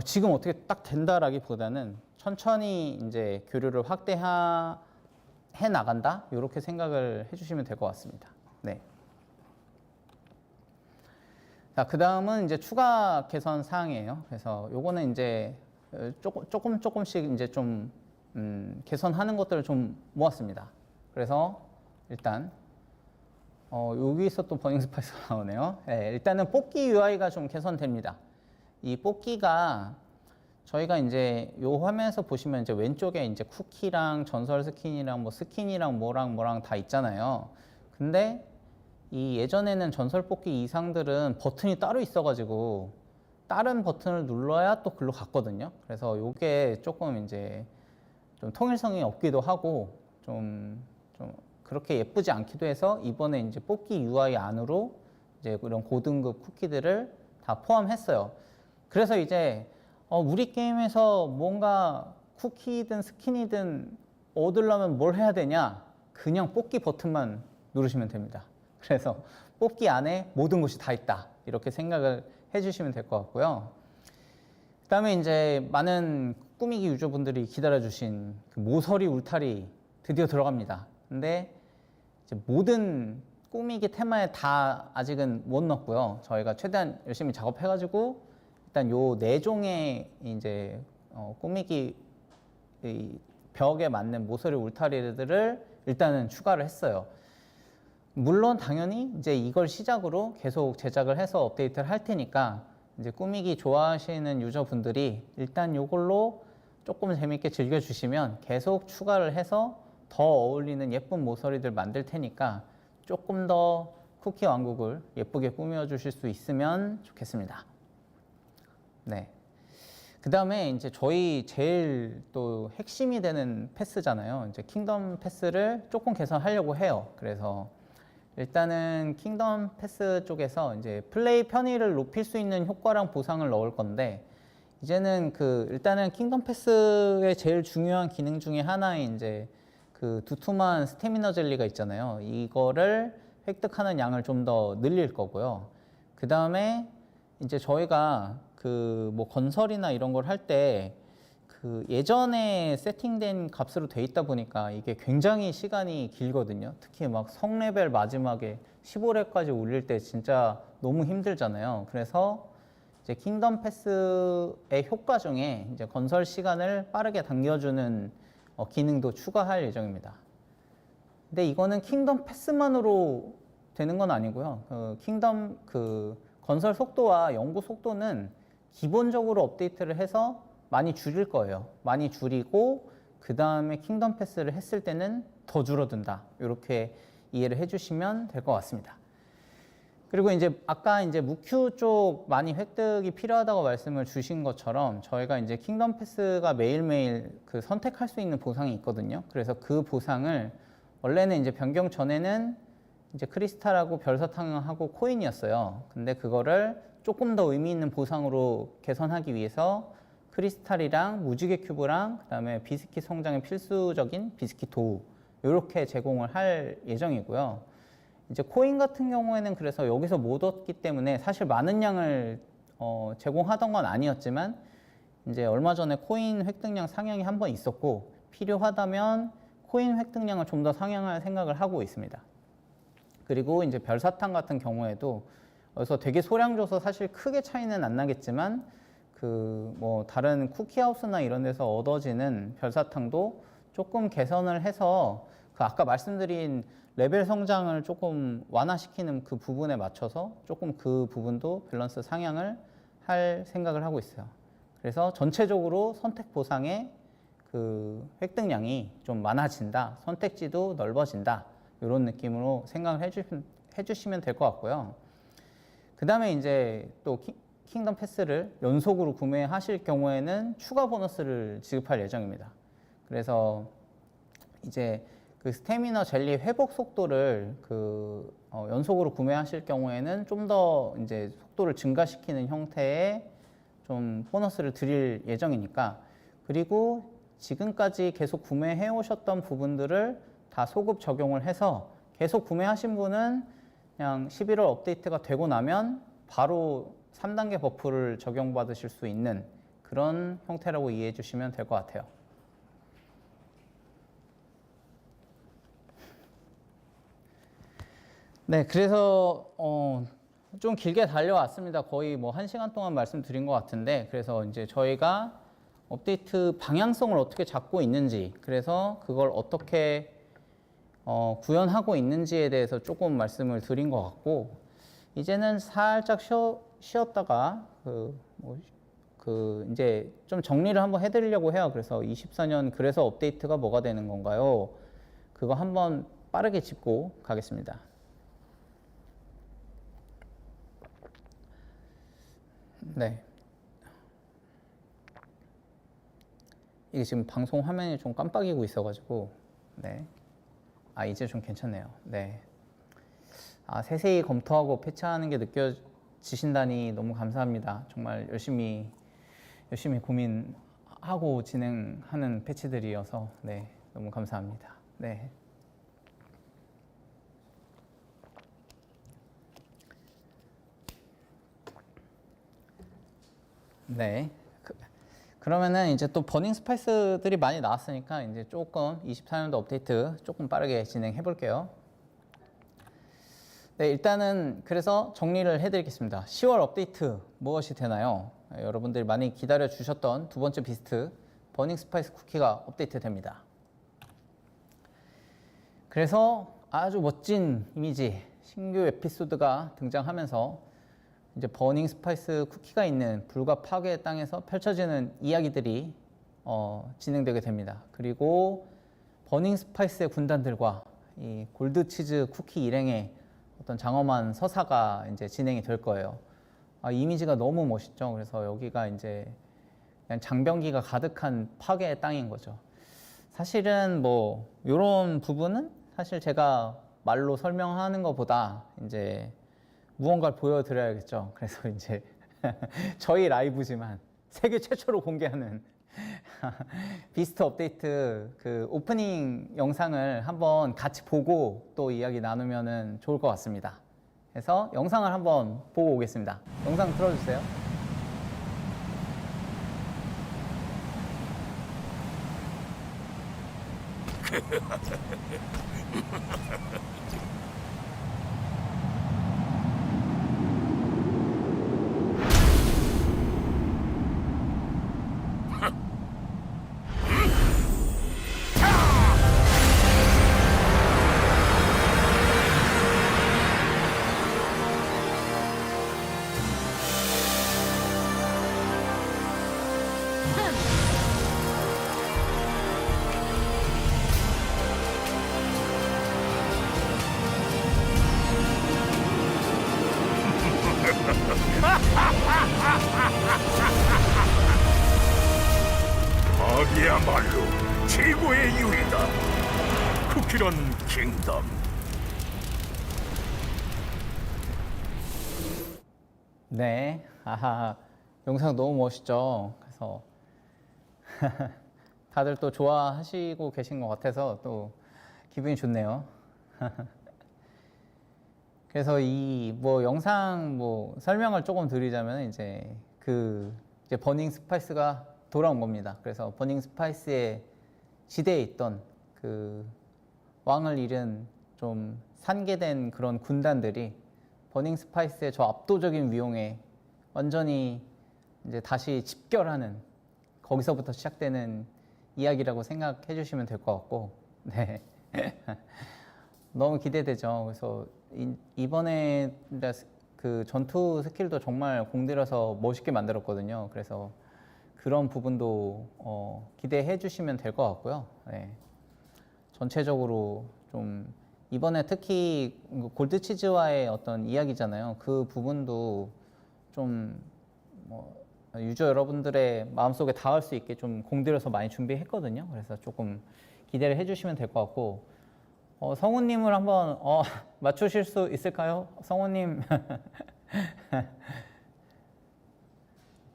지금 어떻게 딱 된다라기보다는 천천히 이제 교류를 해 나간다 이렇게 생각을 해주시면 될 것 같습니다. 네. 자, 그 다음은 이제 추가 개선 사항이에요. 그래서 요거는 이제 조금씩 이제 좀 개선하는 것들을 좀 모았습니다. 그래서 일단 여기서 또 버닝 스파이스가 나오네요. 네, 일단은 뽑기 UI가 좀 개선됩니다. 이 뽑기가 저희가 이제 요 화면에서 보시면 이제 왼쪽에 이제 쿠키랑 전설 스킨이랑 뭐 스킨이랑 뭐랑 다 있잖아요. 근데 이 예전에는 전설 뽑기 이상들은 버튼이 따로 있어가지고 다른 버튼을 눌러야 또 글로 갔거든요. 그래서 요게 조금 이제 좀 통일성이 없기도 하고 좀 그렇게 예쁘지 않기도 해서 이번에 이제 뽑기 UI 안으로 이제 이런 고등급 쿠키들을 다 포함했어요. 그래서 이제 우리 게임에서 뭔가 쿠키든 스킨이든 얻으려면 뭘 해야 되냐? 그냥 뽑기 버튼만 누르시면 됩니다. 그래서 뽑기 안에 모든 것이 다 있다. 이렇게 생각을 해주시면 될 것 같고요. 그 다음에 이제 많은 꾸미기 유저분들이 기다려주신 그 모서리 울타리 드디어 들어갑니다. 근데 이제 모든 꾸미기 테마에 다 아직은 못 넣었고요. 저희가 최대한 열심히 작업해가지고 일단 요 4종의 이제 꾸미기 벽에 맞는 모서리 울타리들을 일단은 추가를 했어요. 물론 당연히 이제 이걸 시작으로 계속 제작을 해서 업데이트를 할 테니까 이제 꾸미기 좋아하시는 유저분들이 일단 이걸로 조금 재밌게 즐겨주시면 계속 추가를 해서 더 어울리는 예쁜 모서리들 만들 테니까 조금 더 쿠키 왕국을 예쁘게 꾸며주실 수 있으면 좋겠습니다. 네. 그 다음에 이제 저희 제일 또 핵심이 되는 패스잖아요. 이제 킹덤 패스를 조금 개선하려고 해요. 그래서 일단은 킹덤 패스 쪽에서 이제 플레이 편의를 높일 수 있는 효과랑 보상을 넣을 건데 이제는 일단은 킹덤 패스의 제일 중요한 기능 중에 하나인 이제 그 두툼한 스태미너 젤리가 있잖아요. 이거를 획득하는 양을 좀 더 늘릴 거고요. 그 다음에 이제 저희가 뭐 건설이나 이런 걸 할 때 예전에 세팅된 값으로 돼 있다 보니까 이게 굉장히 시간이 길거든요. 특히 막 성레벨 마지막에 15렙까지 올릴 때 진짜 너무 힘들잖아요. 그래서 이제 킹덤 패스의 효과 중에 이제 건설 시간을 빠르게 당겨주는 기능도 추가할 예정입니다. 근데 이거는 킹덤 패스만으로 되는 건 아니고요. 킹덤 건설 속도와 연구 속도는 기본적으로 업데이트를 해서 많이 줄일 거예요. 많이 줄이고 그 다음에 킹덤 패스를 했을 때는 더 줄어든다. 이렇게 이해를 해주시면 될 것 같습니다. 그리고 이제 아까 이제 무큐 쪽 많이 획득이 필요하다고 말씀을 주신 것처럼 저희가 이제 킹덤 패스가 매일매일 선택할 수 있는 보상이 있거든요. 그래서 그 보상을 원래는 이제 변경 전에는 이제 크리스탈하고 별사탕하고 코인이었어요. 근데 그거를 조금 더 의미 있는 보상으로 개선하기 위해서 크리스탈이랑 무지개 큐브랑 그다음에 비스킷 성장에 필수적인 비스킷 도우 이렇게 제공을 할 예정이고요. 이제 코인 같은 경우에는 그래서 여기서 못 얻기 때문에 사실 많은 양을 제공하던 건 아니었지만 이제 얼마 전에 코인 획득량 상향이 한 번 있었고 필요하다면 코인 획득량을 좀 더 상향할 생각을 하고 있습니다. 그리고 이제 별사탕 같은 경우에도 그래서 되게 소량 줘서 사실 크게 차이는 안 나겠지만 그 뭐 다른 쿠키하우스나 이런 데서 얻어지는 별사탕도 조금 개선을 해서 그 아까 말씀드린 레벨 성장을 조금 완화시키는 그 부분에 맞춰서 조금 그 부분도 밸런스 상향을 할 생각을 하고 있어요. 그래서 전체적으로 선택 보상의 그 획득량이 좀 많아진다, 선택지도 넓어진다 이런 느낌으로 생각을 해주시면 될 것 같고요. 그 다음에 이제 또 킹덤 패스를 연속으로 구매하실 경우에는 추가 보너스를 지급할 예정입니다. 그래서 이제 그 스태미너 젤리 회복 속도를 연속으로 구매하실 경우에는 좀 더 이제 속도를 증가시키는 형태의 좀 보너스를 드릴 예정이니까, 그리고 지금까지 계속 구매해 오셨던 부분들을 다 소급 적용을 해서 계속 구매하신 분은 그냥 11월 업데이트가 되고 나면 바로 3단계 버프를 적용받으실 수 있는 그런 형태라고 이해해 주시면 될 것 같아요. 네, 그래서 좀 길게 달려왔습니다. 거의 뭐 1시간 동안 말씀드린 것 같은데, 그래서 이제 저희가 업데이트 방향성을 어떻게 잡고 있는지, 그래서 그걸 어떻게 구현하고 있는지에 대해서 조금 말씀을 드린 것 같고, 이제는 살짝 쉬었다가 이제 좀 정리를 한번 해드리려고 해요. 그래서 24년 그래서 업데이트가 뭐가 되는 건가요? 그거 한번 빠르게 짚고 가겠습니다. 네. 이게 지금 방송 화면이 좀 깜빡이고 있어가지고, 네. 이제 좀 괜찮네요. 네. 세세히 검토하고 패치하는 게 느껴지신다니 너무 감사합니다. 정말 열심히 고민하고 진행하는 패치들이어서, 네. 너무 감사합니다. 네. 네. 그러면은 이제 또 버닝 스파이스들이 많이 나왔으니까 이제 조금 24년도 업데이트 조금 빠르게 진행해 볼게요. 네, 일단은 그래서 정리를 해 드리겠습니다. 10월 업데이트 무엇이 되나요? 여러분들이 많이 기다려 주셨던 두 번째 비스트 버닝 스파이스 쿠키가 업데이트 됩니다. 그래서 아주 멋진 이미지, 신규 에피소드가 등장하면서 이제 버닝 스파이스 쿠키가 있는 불과 파괴의 땅에서 펼쳐지는 이야기들이 진행되게 됩니다. 그리고 버닝 스파이스의 군단들과 이 골드 치즈 쿠키 일행의 어떤 장엄한 서사가 이제 진행이 될 거예요. 이미지가 너무 멋있죠. 그래서 여기가 이제 그냥 장병기가 가득한 파괴의 땅인 거죠. 사실은 뭐 이런 부분은 사실 제가 말로 설명하는 것보다 이제 무언가를 보여드려야겠죠. 그래서 이제 저희 라이브지만 세계 최초로 공개하는 비스트 업데이트 그 오프닝 영상을 한번 같이 보고 또 이야기 나누면은 좋을 것 같습니다. 그래서 영상을 한번 보고 오겠습니다. 영상 틀어주세요. 이야말로 최고의 유리다. 쿠키런 킹덤. 네. 아하. 영상 너무 멋있죠. 그래서 다들 또 좋아하시고 계신 것 같아서 또 기분이 좋네요. 그래서 이 뭐 영상 뭐 설명을 조금 드리자면 이제 버닝 스파이스가 돌아온 겁니다. 그래서 버닝 스파이스의 지대에 있던 그 왕을 잃은 좀 산계된 그런 군단들이 버닝 스파이스의 저 압도적인 위용에 완전히 이제 다시 집결하는, 거기서부터 시작되는 이야기라고 생각해 주시면 될 것 같고, 네. 너무 기대되죠. 그래서 이번에 그 전투 스킬도 정말 공들여서 멋있게 만들었거든요. 그래서 그런 부분도 기대해 주시면 될 것 같고요. 네. 전체적으로 좀 이번에 특히 골드치즈와의 어떤 이야기잖아요. 그 부분도 좀 유저 여러분들의 마음속에 닿을 수 있게 좀 공들여서 많이 준비했거든요. 그래서 조금 기대를 해주시면 될 것 같고, 성우님을 한번 맞추실 수 있을까요? 성우님.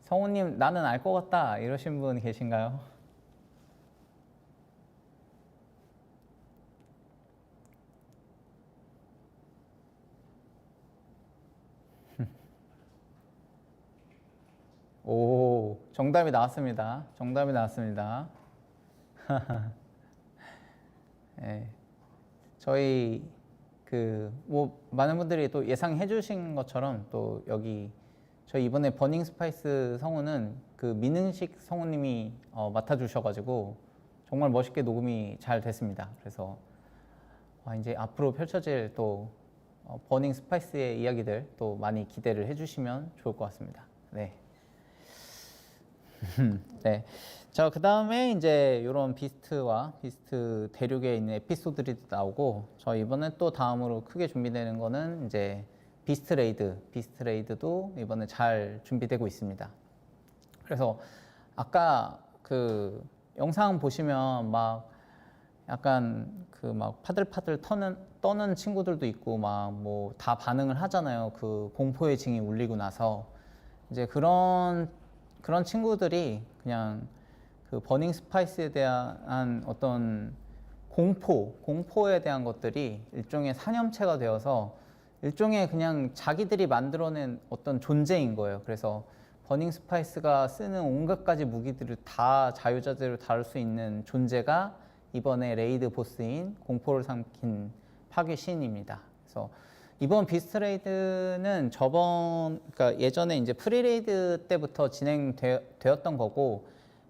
성우님 나는 알 것 같다 이러신 분 계신가요? 오, 정답이 나왔습니다. 정답이 나왔습니다. 네, 저희 뭐 많은 분들이 또 예상해 주신 것처럼 또 여기 저희 이번에 버닝 스파이스 성우는 그 민은식 성우님이 맡아주셔가지고 정말 멋있게 녹음이 잘 됐습니다. 그래서 이제 앞으로 펼쳐질 또 버닝 스파이스의 이야기들 또 많이 기대를 해주시면 좋을 것 같습니다. 네. 네. 자, 그 다음에 이제 이런 비스트와 비스트 대륙에 있는 에피소드들이 나오고, 저 이번에 또 다음으로 크게 준비되는 거는 이제 비스트 레이드도 이번에 잘 준비되고 있습니다. 그래서 아까 그 영상 보시면 막 약간 그 막 파들파들 떠는 친구들도 있고 막 뭐 다 반응을 하잖아요. 그 공포의 징이 울리고 나서 이제 그런 친구들이 그냥 그 버닝 스파이스에 대한 어떤 공포에 대한 것들이 일종의 사념체가 되어서 일종의 그냥 자기들이 만들어낸 어떤 존재인 거예요. 그래서 버닝 스파이스가 쓰는 온갖 가지 무기들을 다 자유자재로 다룰 수 있는 존재가 이번에 레이드 보스인 공포를 삼킨 파괴 신입니다. 그래서 이번 비스트 레이드는 그러니까 예전에 이제 프리레이드 때부터 진행되었던 거고,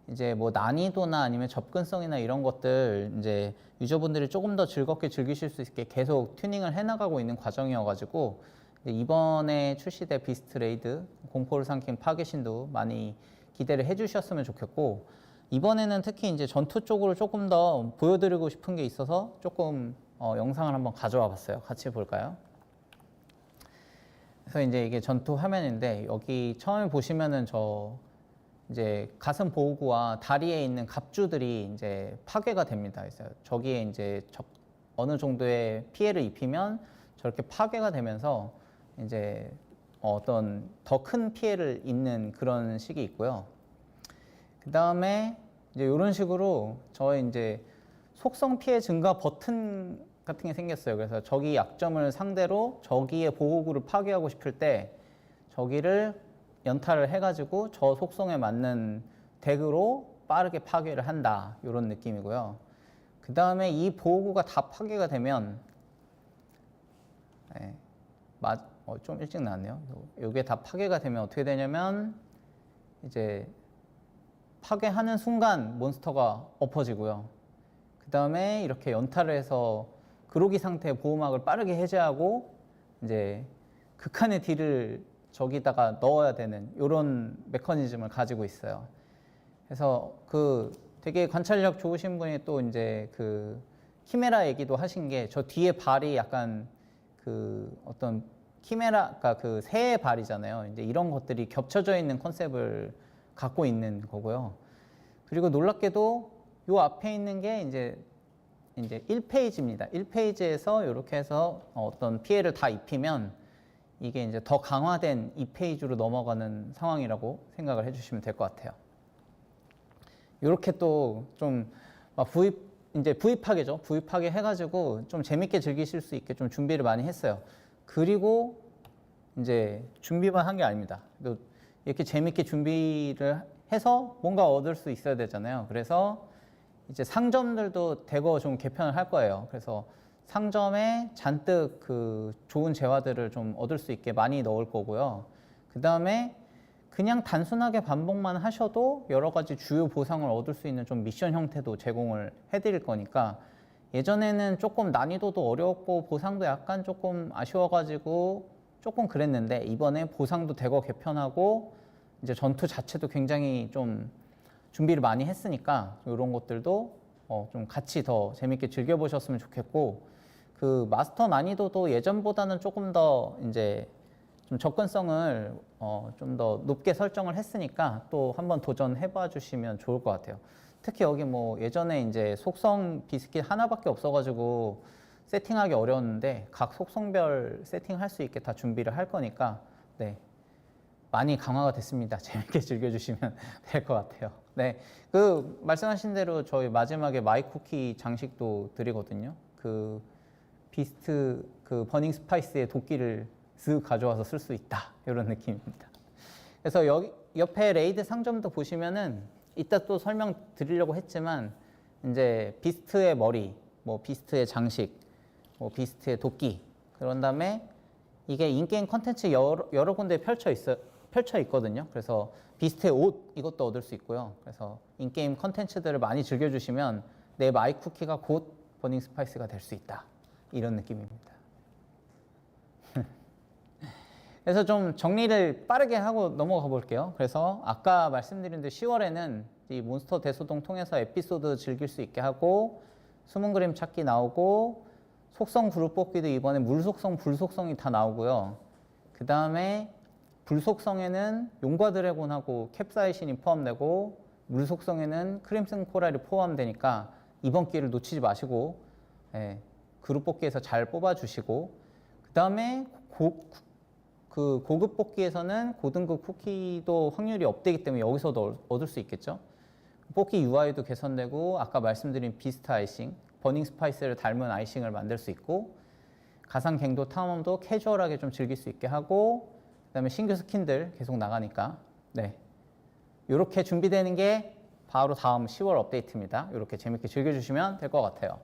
이제 뭐 난이도나 아니면 접근성이나 이런 것들 이제 유저분들이 조금 더 즐겁게 즐기실 수 있게 계속 튜닝을 해나가고 있는 과정이어가지고, 이번에 출시될 비스트 레이드 공포를 삼킨 파괴신도 많이 기대를 해주셨으면 좋겠고, 이번에는 특히 이제 전투 쪽으로 조금 더 보여드리고 싶은 게 있어서 조금 영상을 한번 가져와 봤어요. 같이 볼까요? 그래서 이제 이게 전투 화면인데, 여기 처음에 보시면은 이제 가슴 보호구와 다리에 있는 갑주들이 이제 파괴가 됩니다. 그래서 저기에 이제 어느 정도의 피해를 입히면 저렇게 파괴가 되면서 이제 어떤 더 큰 피해를 입는 그런 식이 있고요. 그 다음에 이제 이런 식으로 저의 이제 속성 피해 증가 버튼 같은 게 생겼어요. 그래서 저기 약점을 상대로 저기의 보호구를 파괴하고 싶을 때 저기를 연타를 해가지고 저 속성에 맞는 덱으로 빠르게 파괴를 한다, 이런 느낌이고요. 그 다음에 이 보호구가 다 파괴가 되면 좀 일찍 나왔네요. 이게 다 파괴가 되면 어떻게 되냐면 이제 파괴하는 순간 몬스터가 엎어지고요. 그 다음에 이렇게 연타를 해서 그로기 상태의 보호막을 빠르게 해제하고 이제 극한의 딜을 저기다가 넣어야 되는 이런 메커니즘을 가지고 있어요. 그래서 그 되게 관찰력 좋으신 분이 또 이제 그 키메라 얘기도 하신 게, 저 뒤에 발이 약간 그 어떤 키메라가 그 새의 발이잖아요. 이제 이런 것들이 겹쳐져 있는 컨셉을 갖고 있는 거고요. 그리고 놀랍게도 요 앞에 있는 게 이제 1페이지입니다. 1페이지에서 이렇게 해서 어떤 피해를 다 입히면 이게 이제 더 강화된 2페이지로 넘어가는 상황이라고 생각을 해주시면 될 것 같아요. 이렇게 또 좀 이제 부입하게죠. 부입하게 해가지고 좀 재밌게 즐기실 수 있게 좀 준비를 많이 했어요. 그리고 이제 준비만 한 게 아닙니다. 또 이렇게 재밌게 준비를 해서 뭔가 얻을 수 있어야 되잖아요. 그래서 이제 상점들도 대거 좀 개편을 할 거예요. 그래서 상점에 잔뜩 그 좋은 재화들을 좀 얻을 수 있게 많이 넣을 거고요. 그 다음에 그냥 단순하게 반복만 하셔도 여러 가지 주요 보상을 얻을 수 있는 좀 미션 형태도 제공을 해드릴 거니까 예전에는 조금 난이도도 어려웠고 보상도 약간 조금 아쉬워가지고 조금 그랬는데 이번에 보상도 대거 개편하고 이제 전투 자체도 굉장히 좀 준비를 많이 했으니까 이런 것들도 좀 같이 더 재밌게 즐겨보셨으면 좋겠고 그 마스터 난이도도 예전보다는 조금 더 이제 좀 접근성을 좀 더 높게 설정을 했으니까 또 한번 도전해봐 주시면 좋을 것 같아요. 특히 여기 뭐 예전에 이제 속성 비스킷 하나밖에 없어가지고 세팅하기 어려웠는데 각 속성별 세팅할 수 있게 다 준비를 할 거니까 네. 많이 강화가 됐습니다. 재밌게 즐겨주시면 될 것 같아요. 네, 그 말씀하신 대로 저희 마지막에 마이 쿠키 장식도 드리거든요. 그 비스트 그 버닝 스파이스의 도끼를 쓱 가져와서 쓸 수 있다 이런 느낌입니다. 그래서 여기 옆에 레이드 상점도 보시면은 이따 또 설명 드리려고 했지만 이제 비스트의 머리, 뭐 비스트의 장식, 뭐 비스트의 도끼 그런 다음에 이게 인게임 컨텐츠 여러 군데 펼쳐 있거든요. 그래서 비스트의 옷 이것도 얻을 수 있고요. 그래서 인게임 컨텐츠들을 많이 즐겨주시면 내 마이 쿠키가 곧 버닝 스파이스가 될 수 있다. 이런 느낌입니다. 그래서 좀 정리를 빠르게 하고 넘어가 볼게요. 그래서 아까 말씀드린 대로 10월에는 이 몬스터 대소동 통해서 에피소드 즐길 수 있게 하고 숨은 그림 찾기 나오고 속성 그룹 뽑기도 이번에 물 속성, 불 속성이 다 나오고요. 그 다음에 불 속성에는 용과 드래곤하고 캡사이신이 포함되고 물 속성에는 크림슨 코랄이 포함되니까 이번 기회를 놓치지 마시고 그룹 뽑기에서 잘 뽑아주시고 그 다음에 고급 뽑기에서는 고등급 쿠키도 확률이 업되기 때문에 여기서도 얻을 수 있겠죠. 뽑기 UI도 개선되고 아까 말씀드린 비스트 아이싱, 버닝 스파이스를 닮은 아이싱을 만들 수 있고 가상 갱도 탐험도 캐주얼하게 좀 즐길 수 있게 하고 그 다음에 신규 스킨들 계속 나가니까 네, 이렇게 준비되는 게 바로 다음 10월 업데이트입니다. 이렇게 재밌게 즐겨주시면 될 것 같아요.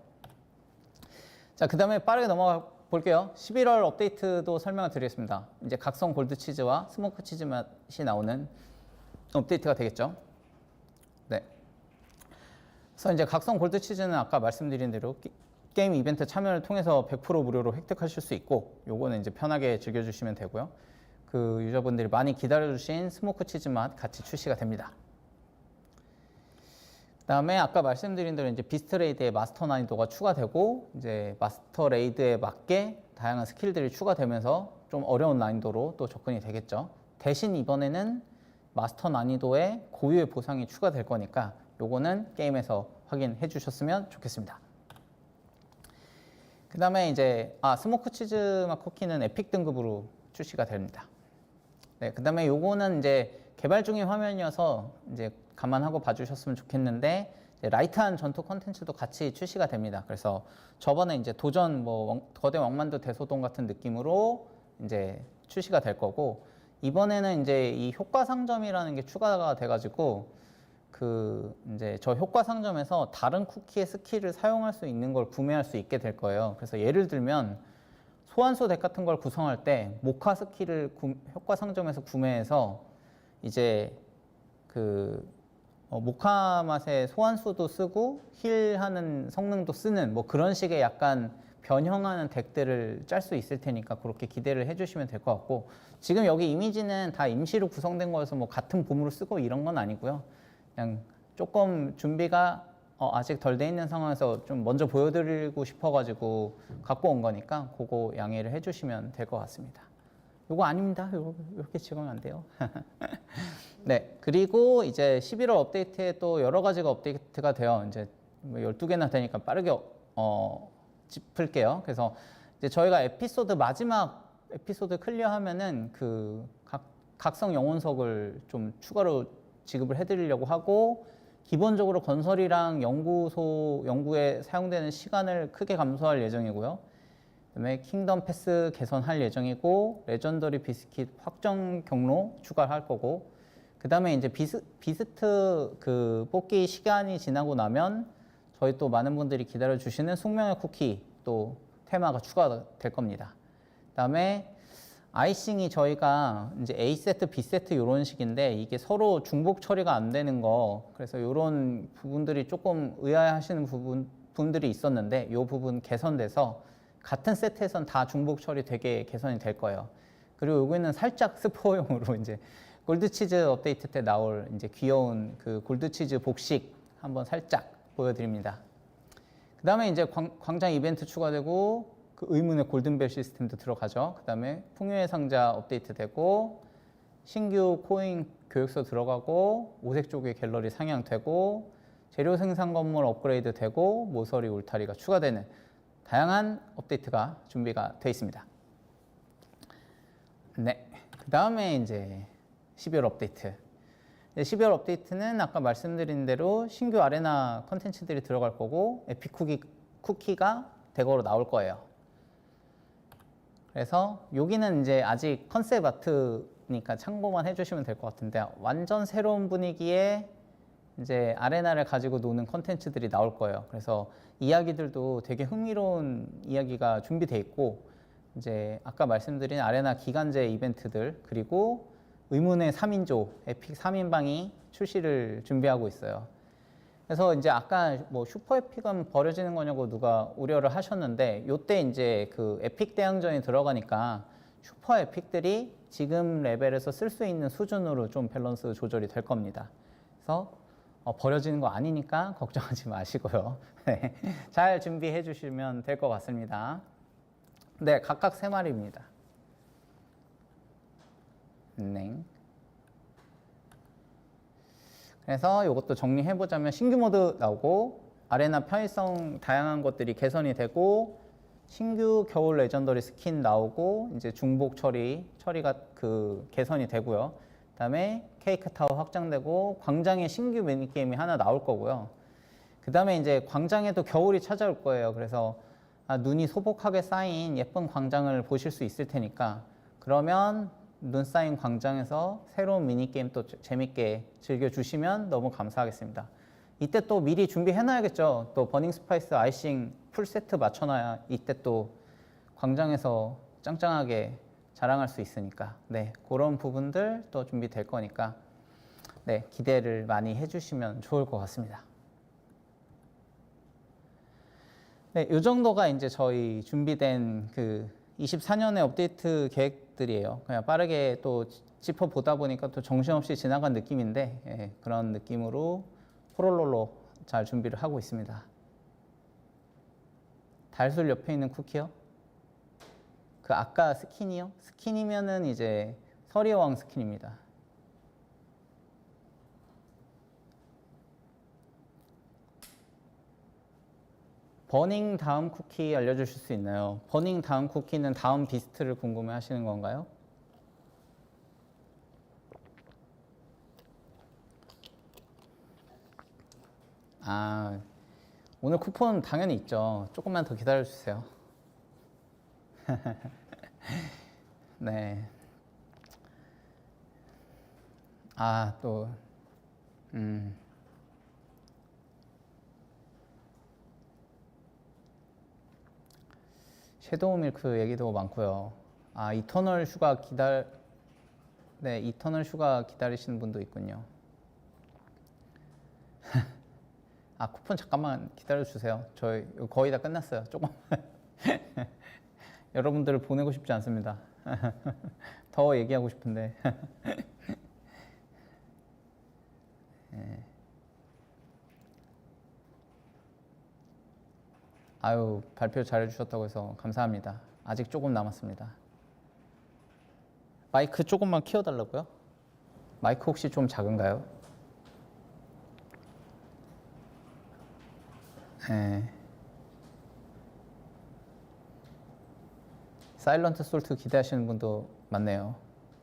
자, 그 다음에 빠르게 넘어가 볼게요. 11월 업데이트도 설명을 드리겠습니다. 이제 각성 골드 치즈와 스모크 치즈 맛이 나오는 업데이트가 되겠죠. 네. 그래서 이제 각성 골드 치즈는 아까 말씀드린 대로 게임 이벤트 참여를 통해서 100% 무료로 획득하실 수 있고 요거는 이제 편하게 즐겨주시면 되고요. 그 유저분들이 많이 기다려주신 스모크 치즈 맛 같이 출시가 됩니다. 그다음에 아까 말씀드린 대로 이제 비스트 레이드의 마스터 난이도가 추가되고 이제 마스터 레이드에 맞게 다양한 스킬들이 추가되면서 좀 어려운 난이도로 또 접근이 되겠죠. 대신 이번에는 마스터 난이도에 고유의 보상이 추가될 거니까 요거는 게임에서 확인해 주셨으면 좋겠습니다. 그다음에 이제 스모크 치즈 맛 쿠키는 에픽 등급으로 출시가 됩니다. 네, 그다음에 요거는 이제 개발 중인 화면이어서 이제 감안하고 봐주셨으면 좋겠는데 이제 라이트한 전투 컨텐츠도 같이 출시가 됩니다. 그래서 저번에 이제 도전 거대 왕만두 대소동 같은 느낌으로 이제 출시가 될 거고 이번에는 이제 이 효과 상점이라는 게 추가가 돼가지고 그 이제 저 효과 상점에서 다른 쿠키의 스킬을 사용할 수 있는 걸 구매할 수 있게 될 거예요. 그래서 예를 들면 소환수 덱 같은 걸 구성할 때 모카 스킬을 효과 상점에서 구매해서 이제 그 모카 맛의 소환수도 쓰고 힐하는 성능도 쓰는 뭐 그런 식의 약간 변형하는 덱들을 짤 수 있을 테니까 그렇게 기대를 해주시면 될 것 같고 지금 여기 이미지는 다 임시로 구성된 거여서 뭐 같은 보물을 쓰고 이런 건 아니고요. 그냥 조금 준비가 아직 덜 돼 있는 상황에서 좀 먼저 보여드리고 싶어가지고 갖고 온 거니까 그거 양해를 해주시면 될 것 같습니다. 요거 아닙니다. 이렇게 찍으면 안 돼요. 네, 그리고 이제 11월 업데이트에 또 여러 가지가 업데이트가 돼요. 이제 12개나 되니까 빠르게 짚을게요. 그래서 이제 저희가 에피소드 마지막 에피소드 클리어하면은 그 각성 영혼석을 좀 추가로 지급을 해드리려고 하고, 기본적으로 건설이랑 연구에 사용되는 시간을 크게 감소할 예정이고요. 그다음에 킹덤 패스 개선할 예정이고, 레전더리 비스킷 확정 경로 추가할 거고, 그다음에 이제 비스트 그 뽑기 시간이 지나고 나면 저희 또 많은 분들이 기다려 주시는 숙명의 쿠키 또 테마가 추가될 겁니다. 그다음에 아이싱이 저희가 이제 A 세트, B 세트 이런 식인데, 이게 서로 중복 처리가 안 되는 거, 그래서 이런 부분들이 조금 의아해하시는 분들이 있었는데, 이 부분 개선돼서 같은 세트에선 다 중복 처리 되게 개선이 될 거예요. 그리고 여기는 살짝 스포용으로 이제 골드치즈 업데이트 때 나올 이제 귀여운 그 골드치즈 복식 한번 살짝 보여드립니다. 그 다음에 이제 광장 이벤트 추가되고, 그 의문의 골든벨 시스템도 들어가죠. 그 다음에 풍요의 상자 업데이트 되고, 신규 코인 교육소 들어가고, 오색 조개 갤러리 상향되고, 재료 생산 건물 업그레이드 되고, 모서리 울타리가 추가되는 다양한 업데이트가 준비가 되어 있습니다. 네, 그 다음에 이제 12월 업데이트. 12월 업데이트는 아까 말씀드린 대로 신규 아레나 컨텐츠들이 들어갈 거고, 에픽 쿠키가 대거로 나올 거예요. 그래서 여기는 이제 아직 컨셉 아트니까 참고만 해주시면 될 것 같은데, 완전 새로운 분위기의 이제 아레나를 가지고 노는 컨텐츠들이 나올 거예요. 그래서 이야기들도 되게 흥미로운 이야기가 준비돼 있고, 이제 아까 말씀드린 아레나 기간제 이벤트들, 그리고 의문의 3인조 에픽 3인방이 출시를 준비하고 있어요. 그래서 이제 아까 뭐 슈퍼 에픽은 버려지는 거냐고 누가 우려를 하셨는데, 요때 이제 그 에픽 대항전이 들어가니까 슈퍼 에픽들이 지금 레벨에서 쓸 수 있는 수준으로 좀 밸런스 조절이 될 겁니다. 그래서 버려지는 거 아니니까 걱정하지 마시고요. 네, 잘 준비해 주시면 될 것 같습니다. 네, 각각 3마리입니다. 네. 그래서 이것도 정리해보자면, 신규 모드 나오고, 아레나 편의성 다양한 것들이 개선이 되고, 신규 겨울 레전더리 스킨 나오고, 이제 중복 처리가 그 개선이 되고요. 그다음에 케이크 타워 확장되고, 광장에 신규 미니게임이 하나 나올 거고요. 그다음에 이제 광장에도 겨울이 찾아올 거예요. 그래서 눈이 소복하게 쌓인 예쁜 광장을 보실 수 있을 테니까, 그러면 눈 쌓인 광장에서 새로운 미니게임 또 재밌게 즐겨주시면 너무 감사하겠습니다. 이때 또 미리 준비해놔야겠죠. 또 버닝 스파이스 아이싱 풀세트 맞춰놔야 이때 또 광장에서 짱짱하게 자랑할 수 있으니까, 네, 그런 부분들 또 준비될 거니까, 네, 기대를 많이 해주시면 좋을 것 같습니다. 네, 이 정도가 이제 저희 준비된 그 24년의 업데이트 계획들이에요. 그냥 빠르게 또 짚어보다 보니까 또 정신없이 지나간 느낌인데, 예, 그런 느낌으로 포롤롤로 잘 준비를 하고 있습니다. 달술 옆에 있는 쿠키요? 그 아까 스킨이요? 스킨이면은 이제 서리의 왕 스킨입니다. 버닝 다음 쿠키 알려주실 수 있나요? 버닝 다음 쿠키는 다음 비스트를 궁금해 하시는 건가요? 아, 오늘 쿠폰 당연히 있죠. 조금만 더 기다려 주세요. 네. 또, 섀도우 밀크 얘기도 많고요. 이터널 슈가 이터널 슈가 기다리시는 분도 있군요. 쿠폰 잠깐만 기다려 주세요. 저희 거의 다 끝났어요. 조금 여러분들을 보내고 싶지 않습니다. 더 얘기하고 싶은데. 네. 아유, 발표 잘해주셨다고 해서 감사합니다. 아직 조금 남았습니다. 마이크 조금만 키워달라고요? 마이크 혹시 좀 작은가요? 네. 사일런트 솔트 기대하시는 분도 많네요.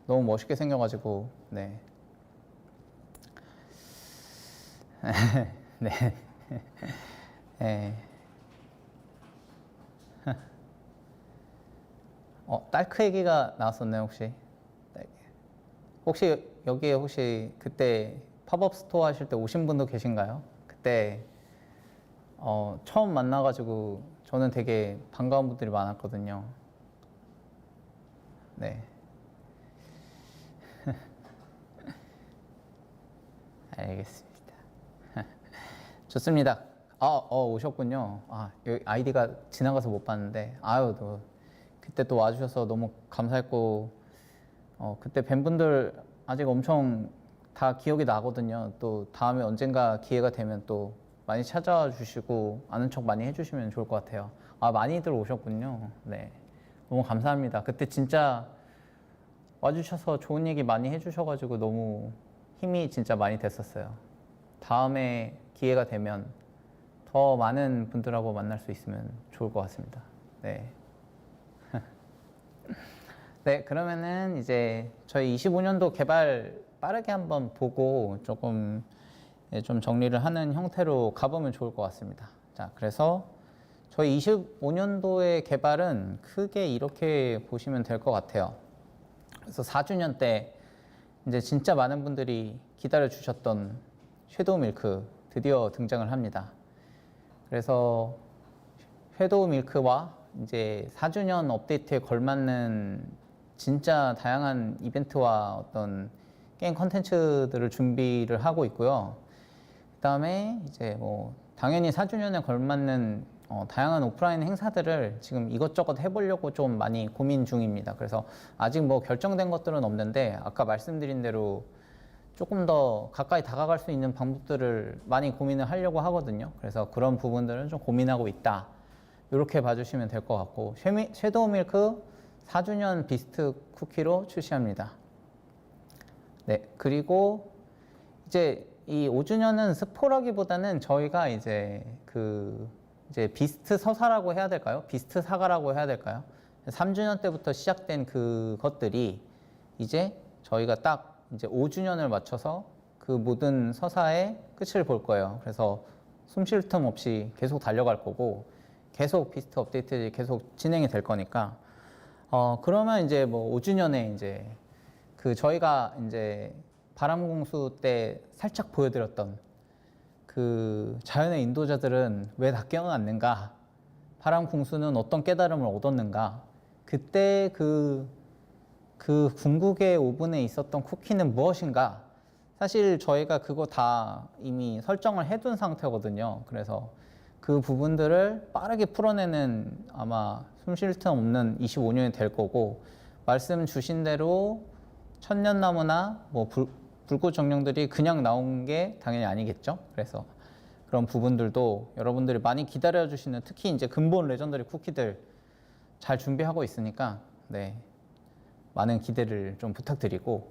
너무 멋있게 생겨가지고 네. 네. 네. 딸크 얘기가 나왔었나요 혹시? 네. 혹시 여기에 혹시 그때 팝업 스토어 하실 때 오신 분도 계신가요? 그때 처음 만나가지고 저는 되게 반가운 분들이 많았거든요. 네. 알겠습니다. 좋습니다. 오셨군요. 여기 아이디가 지나가서 못 봤는데, 또 그때 또 와주셔서 너무 감사했고, 그때 뵌 분들 아직 엄청 다 기억이 나거든요. 또 다음에 언젠가 기회가 되면 또 많이 찾아와 주시고, 아는 척 많이 해주시면 좋을 것 같아요. 많이들 오셨군요. 네. 너무 감사합니다. 그때 진짜 와주셔서 좋은 얘기 많이 해주셔가지고 너무 힘이 진짜 많이 됐었어요. 다음에 기회가 되면 더 많은 분들하고 만날 수 있으면 좋을 것 같습니다. 네. 네, 그러면은 이제 저희 25년도 개발 빠르게 한번 보고 조금 좀 정리를 하는 형태로 가보면 좋을 것 같습니다. 자, 그래서 저희 25년도의 개발은 크게 이렇게 보시면 될 것 같아요. 그래서 4주년 때 이제 진짜 많은 분들이 기다려 주셨던 섀도우 밀크 드디어 등장을 합니다. 그래서 섀도우 밀크와 이제 4주년 업데이트에 걸맞는 진짜 다양한 이벤트와 어떤 게임 컨텐츠들을 준비를 하고 있고요. 그 다음에 이제 뭐 당연히 4주년에 걸맞는 다양한 오프라인 행사들을 지금 이것저것 해보려고 좀 많이 고민 중입니다. 그래서 아직 뭐 결정된 것들은 없는데 아까 말씀드린 대로 조금 더 가까이 다가갈 수 있는 방법들을 많이 고민을 하려고 하거든요. 그래서 그런 부분들은 좀 고민하고 있다. 이렇게 봐주시면 될 것 같고, 섀도우 밀크 4주년 비스트 쿠키로 출시합니다. 네, 그리고 이제 이 5주년은 스포라기보다는 저희가 이제 이제 비스트 서사라고 해야 될까요? 비스트 사가라고 해야 될까요? 3주년 때부터 시작된 그것들이 이제 저희가 딱 이제 5주년을 맞춰서 그 모든 서사의 끝을 볼 거예요. 그래서 숨 쉴 틈 없이 계속 달려갈 거고, 계속 비스트 업데이트 계속 진행이 될 거니까, 그러면 이제 뭐 5주년에 이제 저희가 이제 바람공수 때 살짝 보여드렸던 그 자연의 인도자들은 왜 다 깨어났는가, 바람공수는 어떤 깨달음을 얻었는가, 그때 그 궁극의 오븐에 있었던 쿠키는 무엇인가. 사실 저희가 그거 다 이미 설정을 해둔 상태거든요. 그래서 그 부분들을 빠르게 풀어내는 아마 숨 쉴 틈 없는 25년이 될 거고, 말씀 주신 대로 천년나무나 뭐 불꽃 정령들이 그냥 나온 게 당연히 아니겠죠. 그래서 그런 부분들도 여러분들이 많이 기다려 주시는, 특히 이제 근본 레전더리 쿠키들 잘 준비하고 있으니까 네, 많은 기대를 좀 부탁드리고,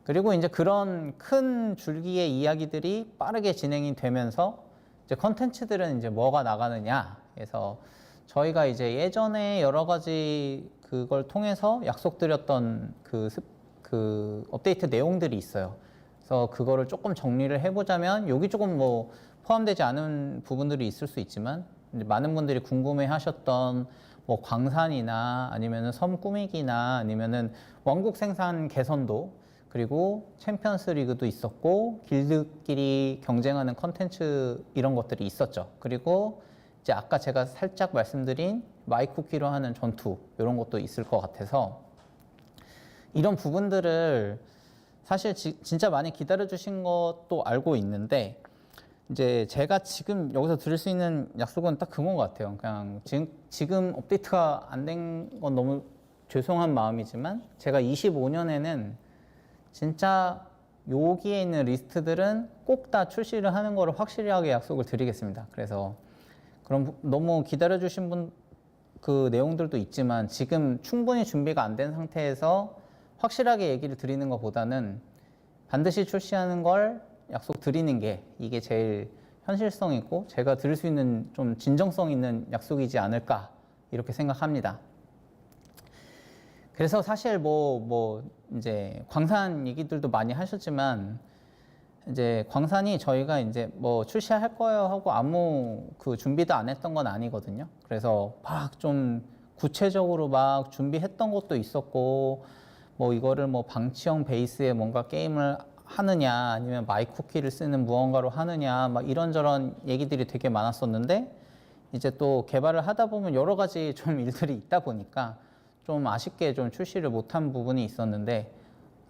그리고 이제 그런 큰 줄기의 이야기들이 빠르게 진행이 되면서 이제 컨텐츠들은 이제 뭐가 나가느냐 해서 저희가 이제 예전에 여러 가지 그걸 통해서 약속드렸던 그 업데이트 내용들이 있어요. 그래서 그거를 조금 정리를 해보자면, 여기 조금 뭐 포함되지 않은 부분들이 있을 수 있지만, 이제 많은 분들이 궁금해 하셨던 뭐 광산이나 아니면은 섬 꾸미기나 아니면은 왕국 생산 개선도, 그리고 챔피언스 리그도 있었고, 길드끼리 경쟁하는 컨텐츠 이런 것들이 있었죠. 그리고 이제 아까 제가 살짝 말씀드린 마이쿠키로 하는 전투 이런 것도 있을 것 같아서, 이런 부분들을 사실 진짜 많이 기다려 주신 것도 알고 있는데, 이제 제가 지금 여기서 드릴 수 있는 약속은 딱 그건 것 같아요. 그냥 지금 업데이트가 안 된 건 너무 죄송한 마음이지만, 제가 25년에는 진짜 여기에 있는 리스트들은 꼭 다 출시를 하는 거를 확실하게 약속을 드리겠습니다. 그래서 그럼 너무 기다려 주신 분 그 내용들도 있지만, 지금 충분히 준비가 안 된 상태에서 확실하게 얘기를 드리는 것보다는 반드시 출시하는 걸 약속 드리는 게 이게 제일 현실성 있고 제가 드릴 수 있는 좀 진정성 있는 약속이지 않을까 이렇게 생각합니다. 그래서 사실 뭐 이제 광산 얘기들도 많이 하셨지만 이제 광산이 저희가 이제 뭐 출시할 거예요 하고 아무 그 준비도 안 했던 건 아니거든요. 그래서 막 좀 구체적으로 막 준비했던 것도 있었고 뭐 이거를 뭐 방치형 베이스에 뭔가 게임을 하느냐 아니면 마이쿠키를 쓰는 무언가로 하느냐 막 이런저런 얘기들이 되게 많았었는데 이제 또 개발을 하다 보면 여러 가지 좀 일들이 있다 보니까 좀 아쉽게 좀 출시를 못한 부분이 있었는데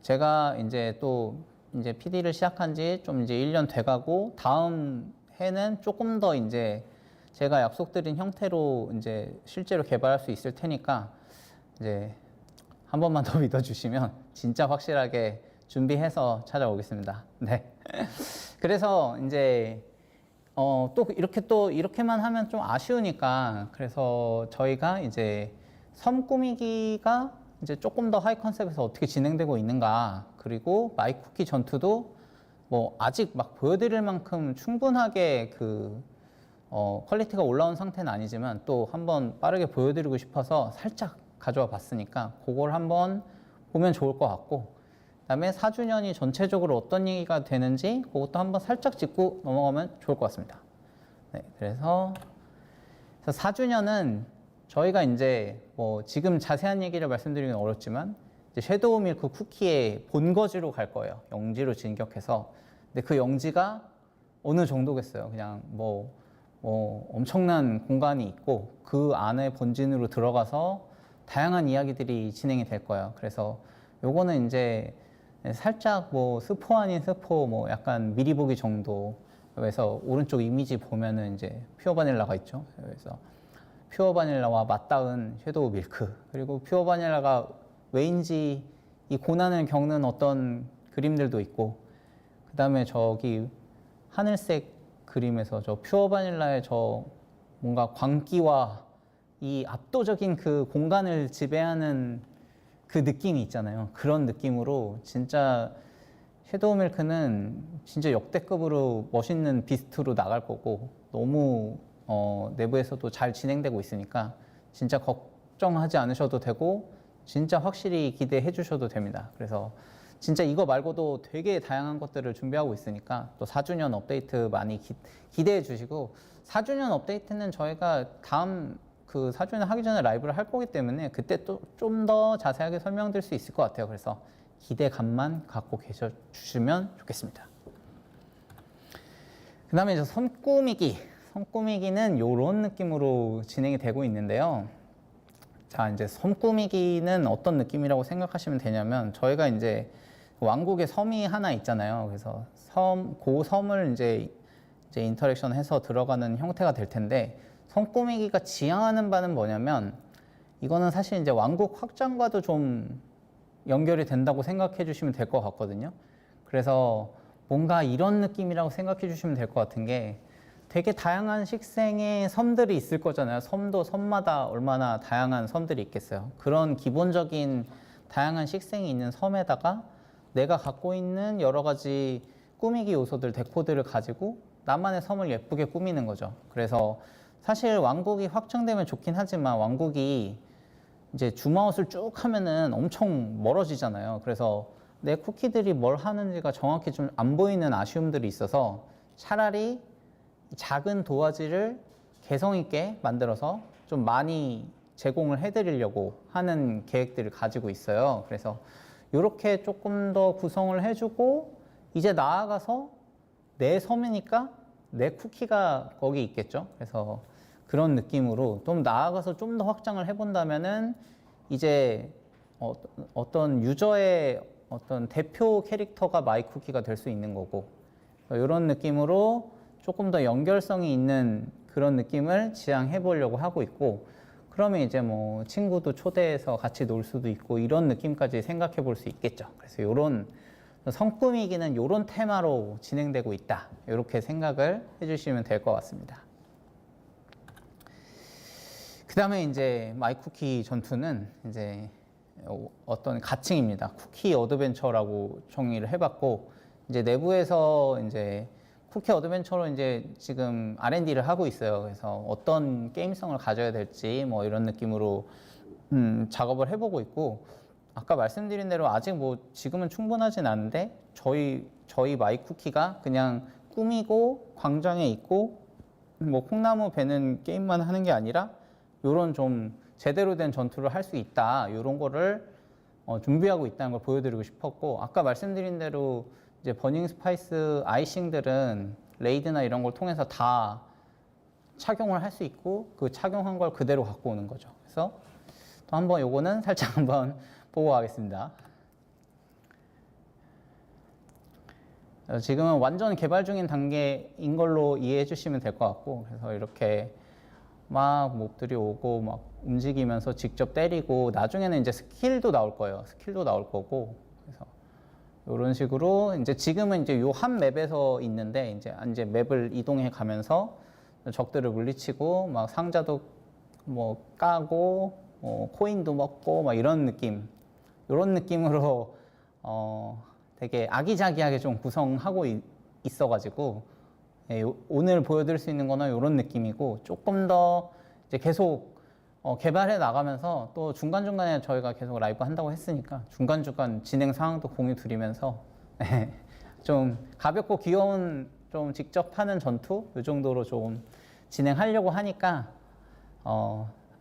제가 이제 또 이제 PD를 시작한 지 좀 이제 1년 돼가고 다음 해는 조금 더 이제 제가 약속드린 형태로 이제 실제로 개발할 수 있을 테니까 이제 한 번만 더 믿어주시면 진짜 확실하게 준비해서 찾아오겠습니다. 네. 그래서 이제 또 이렇게만 하면 좀 아쉬우니까 그래서 저희가 이제 섬 꾸미기가 이제 조금 더 하이 컨셉에서 어떻게 진행되고 있는가 그리고 마이쿠키 전투도 뭐 아직 막 보여드릴 만큼 충분하게 그 퀄리티가 올라온 상태는 아니지만 또 한번 빠르게 보여드리고 싶어서 살짝 가져와 봤으니까 그걸 한번 보면 좋을 것 같고 그다음에 4주년이 전체적으로 어떤 얘기가 되는지 그것도 한번 살짝 짚고 넘어가면 좋을 것 같습니다. 네, 그래서 4주년은 저희가 이제 뭐 지금 자세한 얘기를 말씀드리기는 어렵지만 이제 섀도우 밀크 쿠키의 본거지로 갈 거예요. 영지로 진격해서. 근데 그 영지가 어느 정도겠어요. 그냥 뭐 엄청난 공간이 있고 그 안에 본진으로 들어가서 다양한 이야기들이 진행이 될 거예요. 그래서 요거는 이제 살짝 뭐 스포 아닌 스포 뭐 약간 미리 보기 정도. 그래서 오른쪽 이미지 보면은 이제 퓨어 바닐라가 있죠. 그래서 퓨어 바닐라와 맞닿은 섀도우 밀크 그리고 퓨어 바닐라가 왜인지 이 고난을 겪는 어떤 그림들도 있고 그 다음에 저기 하늘색 그림에서 저 퓨어 바닐라의 저 뭔가 광기와 이 압도적인 그 공간을 지배하는 그 느낌이 있잖아요. 그런 느낌으로 진짜 섀도우 밀크는 진짜 역대급으로 멋있는 비스트로 나갈 거고 너무 내부에서도 잘 진행되고 있으니까 진짜 걱정하지 않으셔도 되고 진짜 확실히 기대해 주셔도 됩니다. 그래서 진짜 이거 말고도 되게 다양한 것들을 준비하고 있으니까 또 4주년 업데이트 많이 기대해 주시고 4주년 업데이트는 저희가 다음 그 4주년 하기 전에 라이브를 할 거기 때문에 그때 또 좀 더 자세하게 설명드릴 수 있을 것 같아요. 그래서 기대감만 갖고 계셔 주시면 좋겠습니다. 그 다음에 이제 섬 꾸미기는 이런 느낌으로 진행이 되고 있는데요. 자, 이제 섬 꾸미기는 어떤 느낌이라고 생각하시면 되냐면 저희가 이제 왕국의 섬이 하나 있잖아요. 그래서 그 섬을 이제 인터랙션 해서 들어가는 형태가 될 텐데 섬 꾸미기가 지향하는 바는 뭐냐면 이거는 사실 이제 왕국 확장과도 좀 연결이 된다고 생각해 주시면 될 것 같거든요. 그래서 뭔가 이런 느낌이라고 생각해 주시면 될 것 같은 게 되게 다양한 식생의 섬들이 있을 거잖아요. 섬도 섬마다 얼마나 다양한 섬들이 있겠어요. 그런 기본적인 다양한 식생이 있는 섬에다가 내가 갖고 있는 여러 가지 꾸미기 요소들, 데코들을 가지고 나만의 섬을 예쁘게 꾸미는 거죠. 그래서 사실 왕국이 확장되면 좋긴 하지만 왕국이 이제 줌아웃을 쭉 하면은 엄청 멀어지잖아요. 그래서 내 쿠키들이 뭘 하는지가 정확히 좀 안 보이는 아쉬움들이 있어서 차라리 작은 도화지를 개성 있게 만들어서 좀 많이 제공을 해드리려고 하는 계획들을 가지고 있어요. 그래서 이렇게 조금 더 구성을 해주고 이제 나아가서 내 섬이니까 내 쿠키가 거기 있겠죠. 그래서 그런 느낌으로 좀 나아가서 좀 더 확장을 해본다면은 이제 어떤 유저의 어떤 대표 캐릭터가 마이쿠키가 될 수 있는 거고 이런 느낌으로 조금 더 연결성이 있는 그런 느낌을 지향해 보려고 하고 있고 그러면 이제 뭐 친구도 초대해서 같이 놀 수도 있고 이런 느낌까지 생각해 볼 수 있겠죠. 그래서 이런 성꾸미기는 이런 테마로 진행되고 있다. 이렇게 생각을 해주시면 될 것 같습니다. 그 다음에 이제 마이쿠키 전투는 이제 어떤 가칭입니다. 쿠키 어드벤처라고 정의를 해봤고 이제 내부에서 이제 쿠키 어드벤처로 이제 지금 R&D를 하고 있어요. 그래서 어떤 게임성을 가져야 될지 뭐 이런 느낌으로 작업을 해보고 있고, 아까 말씀드린 대로 아직 뭐 지금은 충분하진 않은데 저희 마이쿠키가 그냥 꾸미고 광장에 있고 뭐 콩나무 베는 게임만 하는 게 아니라 요런 좀 제대로 된 전투를 할 수 있다, 요런 거를 준비하고 있다는 걸 보여드리고 싶었고, 아까 말씀드린 대로 이제 버닝 스파이스 아이싱들은 레이드나 이런 걸 통해서 다 착용을 할 수 있고 그 착용한 걸 그대로 갖고 오는 거죠. 그래서 또 한번 요거는 살짝 한번 보고 가겠습니다. 지금은 완전 개발 중인 단계인 걸로 이해해 주시면 될 것 같고, 그래서 이렇게 막 몹들이 오고 막 움직이면서 직접 때리고, 나중에는 이제 스킬도 나올 거예요. 스킬도 나올 거고, 그래서 이런 식으로 이제 지금은 이제 요 한 맵에서 있는데 이제 맵을 이동해 가면서 적들을 물리치고 막 상자도 뭐 까고 코인도 먹고 막 이런 느낌으로 되게 아기자기하게 좀 구성하고 있어가지고, 예, 오늘 보여드릴 수 있는 거는 이런 느낌이고, 조금 더 이제 계속 개발해 나가면서 또 중간중간에 저희가 계속 라이브 한다고 했으니까 중간중간 진행 상황도 공유 드리면서 예, 좀 가볍고 귀여운 좀 직접 하는 전투 이 정도로 좀 진행하려고 하니까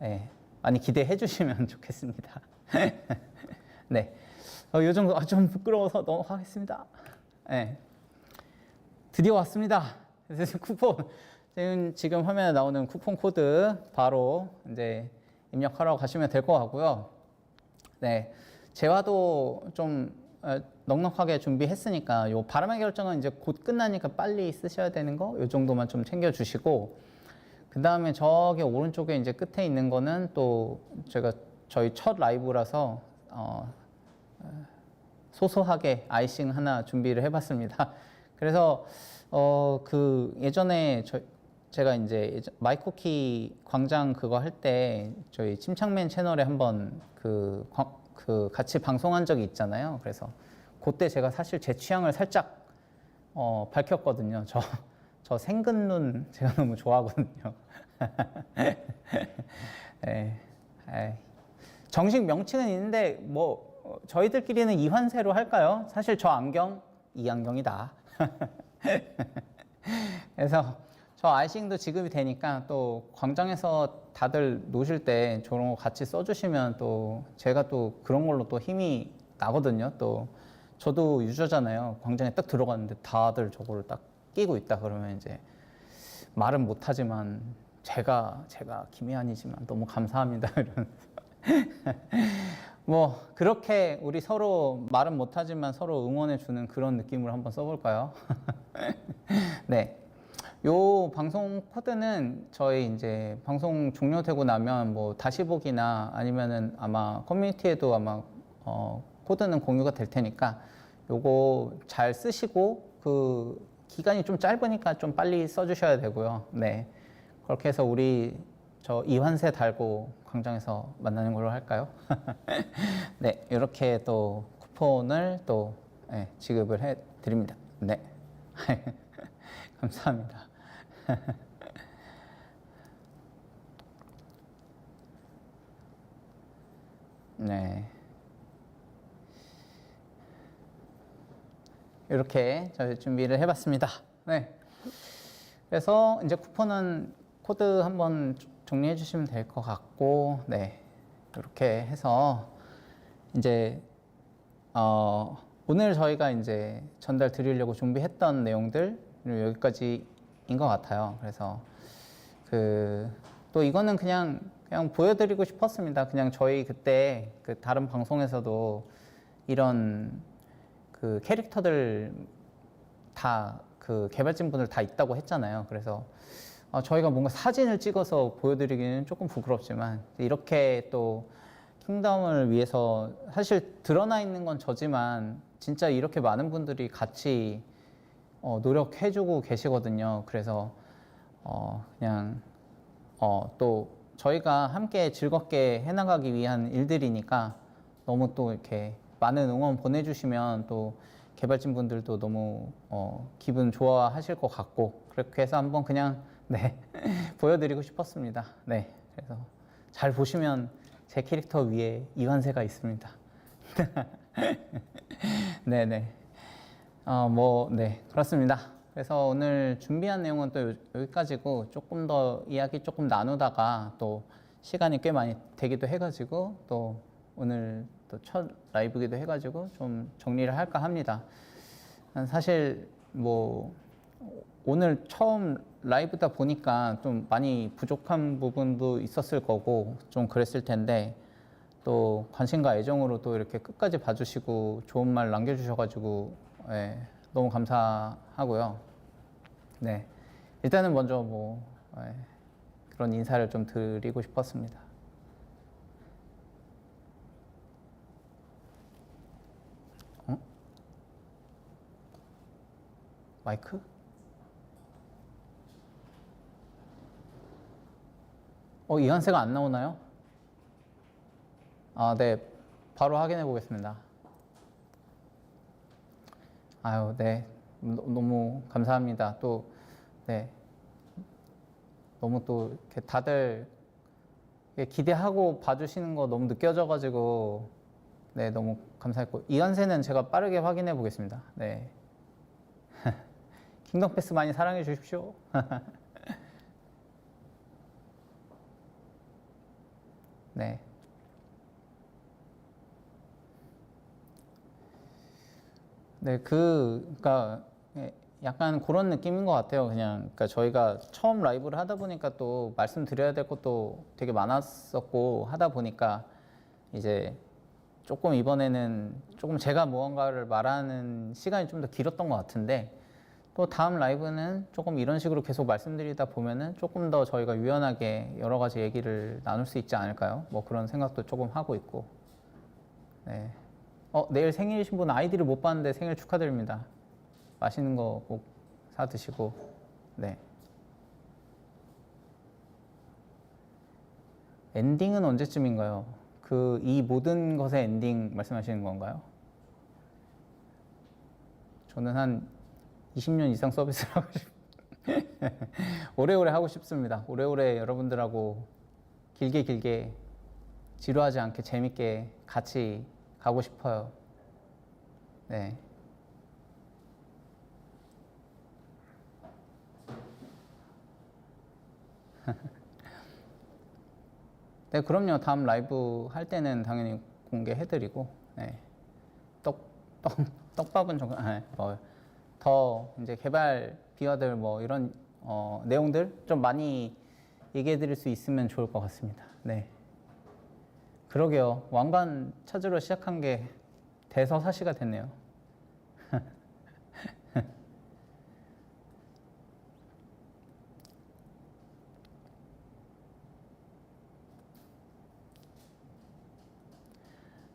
예, 많이 기대해 주시면 좋겠습니다. 네, 이 정도. 좀 부끄러워서 넘어가겠습니다. 네. 드디어 왔습니다. 그래서 쿠폰, 지금 화면에 나오는 쿠폰 코드 바로 이제 입력하러 가시면 될 것 같고요. 네, 재화도 좀 넉넉하게 준비했으니까 요 바람의 결정은 이제 곧 끝나니까 빨리 쓰셔야 되는 거 요 정도만 좀 챙겨주시고, 그 다음에 저기 오른쪽에 이제 끝에 있는 거는 또 제가 저희 첫 라이브라서 소소하게 아이싱 하나 준비를 해봤습니다. 그래서 그 예전에 제가 이제 마이쿠키 광장 그거 할 때 저희 침착맨 채널에 한번 그 같이 방송한 적이 있잖아요. 그래서 그때 제가 사실 제 취향을 살짝 밝혔거든요. 저 생근눈 제가 너무 좋아하거든요. 네. 정식 명칭은 있는데 뭐 저희들끼리는 이환세로 할까요? 사실 저 안경 이 안경이다. 그래서 저 아이싱도 지급이 되니까 또 광장에서 다들 노실 때 저런 거 같이 써주시면 또 제가 또 그런 걸로 또 힘이 나거든요. 또 저도 유저잖아요. 광장에 딱 들어갔는데 다들 저거를 딱 끼고 있다 그러면 이제 말은 못하지만 제가 김혜안이지만 너무 감사합니다. 이러면서 뭐 그렇게 우리 서로 말은 못하지만 서로 응원해주는 그런 느낌으로 한번 써볼까요? 네, 요 방송 코드는 저희 이제 방송 종료되고 나면 뭐 다시 보기나 아니면은 아마 커뮤니티에도 아마 코드는 공유가 될 테니까 요거 잘 쓰시고, 그 기간이 좀 짧으니까 좀 빨리 써주셔야 되고요. 네, 그렇게 해서 우리 저 이환세 달고 광장에서 만나는 걸로 할까요? 네, 이렇게 또 쿠폰을 또 지급을 해 드립니다. 네. 감사합니다. 네. 이렇게 저희 준비를 해봤습니다. 네. 그래서 이제 쿠폰은 코드 한번 정리해 주시면 될 것 같고, 네. 이렇게 해서 이제 오늘 저희가 이제 전달 드리려고 준비했던 내용들 여기까지인 것 같아요. 그래서 또 이거는 그냥 보여드리고 싶었습니다. 그냥 저희 그때 그 다른 방송에서도 이런 그 캐릭터들 다 그 개발진 분들 다 있다고 했잖아요. 그래서 저희가 뭔가 사진을 찍어서 보여드리기는 조금 부끄럽지만 이렇게 또 킹덤을 위해서 사실 드러나 있는 건 저지만 진짜 이렇게 많은 분들이 같이 노력해주고 계시거든요. 그래서 그냥 또 저희가 함께 즐겁게 해나가기 위한 일들이니까 너무 또 이렇게 많은 응원 보내주시면 또 개발진 분들도 너무 기분 좋아하실 것 같고, 그렇게 해서 한번 그냥 네 보여드리고 싶었습니다. 네, 그래서 잘 보시면 제 캐릭터 위에 이완세가 있습니다. 네네. 네, 그렇습니다. 그래서 오늘 준비한 내용은 또 여기까지고 조금 더 이야기 조금 나누다가 또 시간이 꽤 많이 되기도 해가지고 또 오늘 또 첫 라이브기도 해가지고 좀 정리를 할까 합니다. 사실 뭐 오늘 처음 라이브다 보니까 좀 많이 부족한 부분도 있었을 거고 좀 그랬을 텐데 또 관심과 애정으로 또 이렇게 끝까지 봐주시고 좋은 말 남겨주셔가지고 예, 너무 감사하고요. 네, 일단은 먼저 뭐 그런 인사를 좀 드리고 싶었습니다. 마이크? 이한세가 안 나오나요? 네, 바로 확인해 보겠습니다. 아유, 네, 너무 감사합니다. 또, 네, 너무 또 이렇게 다들 기대하고 봐주시는 거 너무 느껴져가지고, 네, 너무 감사했고 이한세는 제가 빠르게 확인해 보겠습니다. 네, 킹덤 패스 많이 사랑해 주십시오. 네. 네, 그러니까 약간 그런 느낌인 것 같아요. 그냥, 그러니까 저희가 처음 라이브를 하다 보니까 또 말씀드려야 될 것도 되게 많았었고 하다 보니까 이제 조금 이번에는 조금 제가 무언가를 말하는 시간이 좀 더 길었던 것 같은데 또 다음 라이브는 조금 이런 식으로 계속 말씀드리다 보면은 조금 더 저희가 유연하게 여러 가지 얘기를 나눌 수 있지 않을까요? 뭐 그런 생각도 조금 하고 있고. 네. 내일 생일이신 분 아이디를 못 봤는데 생일 축하드립니다. 맛있는 거 꼭 사 드시고. 네. 엔딩은 언제쯤인가요? 이 모든 것의 엔딩 말씀하시는 건가요? 저는 한 20년 이상 서비스를 하고 오래오래 하고 싶습니다. 오래오래 여러분들하고 길게 지루하지 않게 재밌게 같이 가고 싶어요. 네. 네, 그럼요. 다음 라이브 할 때는 당연히 공개해드리고, 네. 떡밥은 좀, 더 이제 개발 비화들 뭐 이런 내용들 좀 많이 얘기해드릴 수 있으면 좋을 것 같습니다. 네. 그러게요. 왕관 찾으러 시작한 게 대서사시가 됐네요.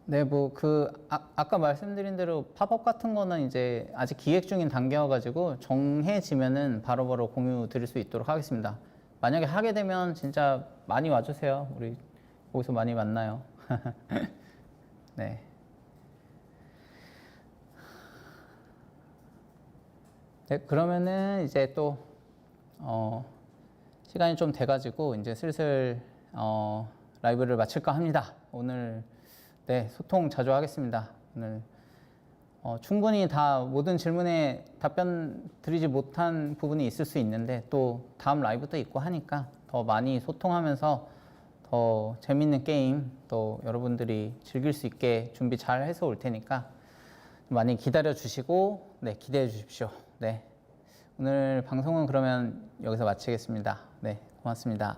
네, 뭐 아까 말씀드린 대로 팝업 같은 거는 이제 아직 기획 중인 단계여가지고 정해지면은 바로바로 공유 드릴 수 있도록 하겠습니다. 만약에 하게 되면 진짜 많이 와주세요. 우리 거기서 많이 만나요. 네. 네, 그러면은 이제 또 시간이 좀 돼가지고 이제 슬슬 라이브를 마칠까 합니다. 오늘 네, 소통 자주 하겠습니다. 오늘 충분히 다 모든 질문에 답변 드리지 못한 부분이 있을 수 있는데 또 다음 라이브도 있고 하니까 더 많이 소통하면서 더 재밌는 게임 또 여러분들이 즐길 수 있게 준비 잘 해서 올 테니까 많이 기다려 주시고 네, 기대해 주십시오. 네. 오늘 방송은 그러면 여기서 마치겠습니다. 네, 고맙습니다.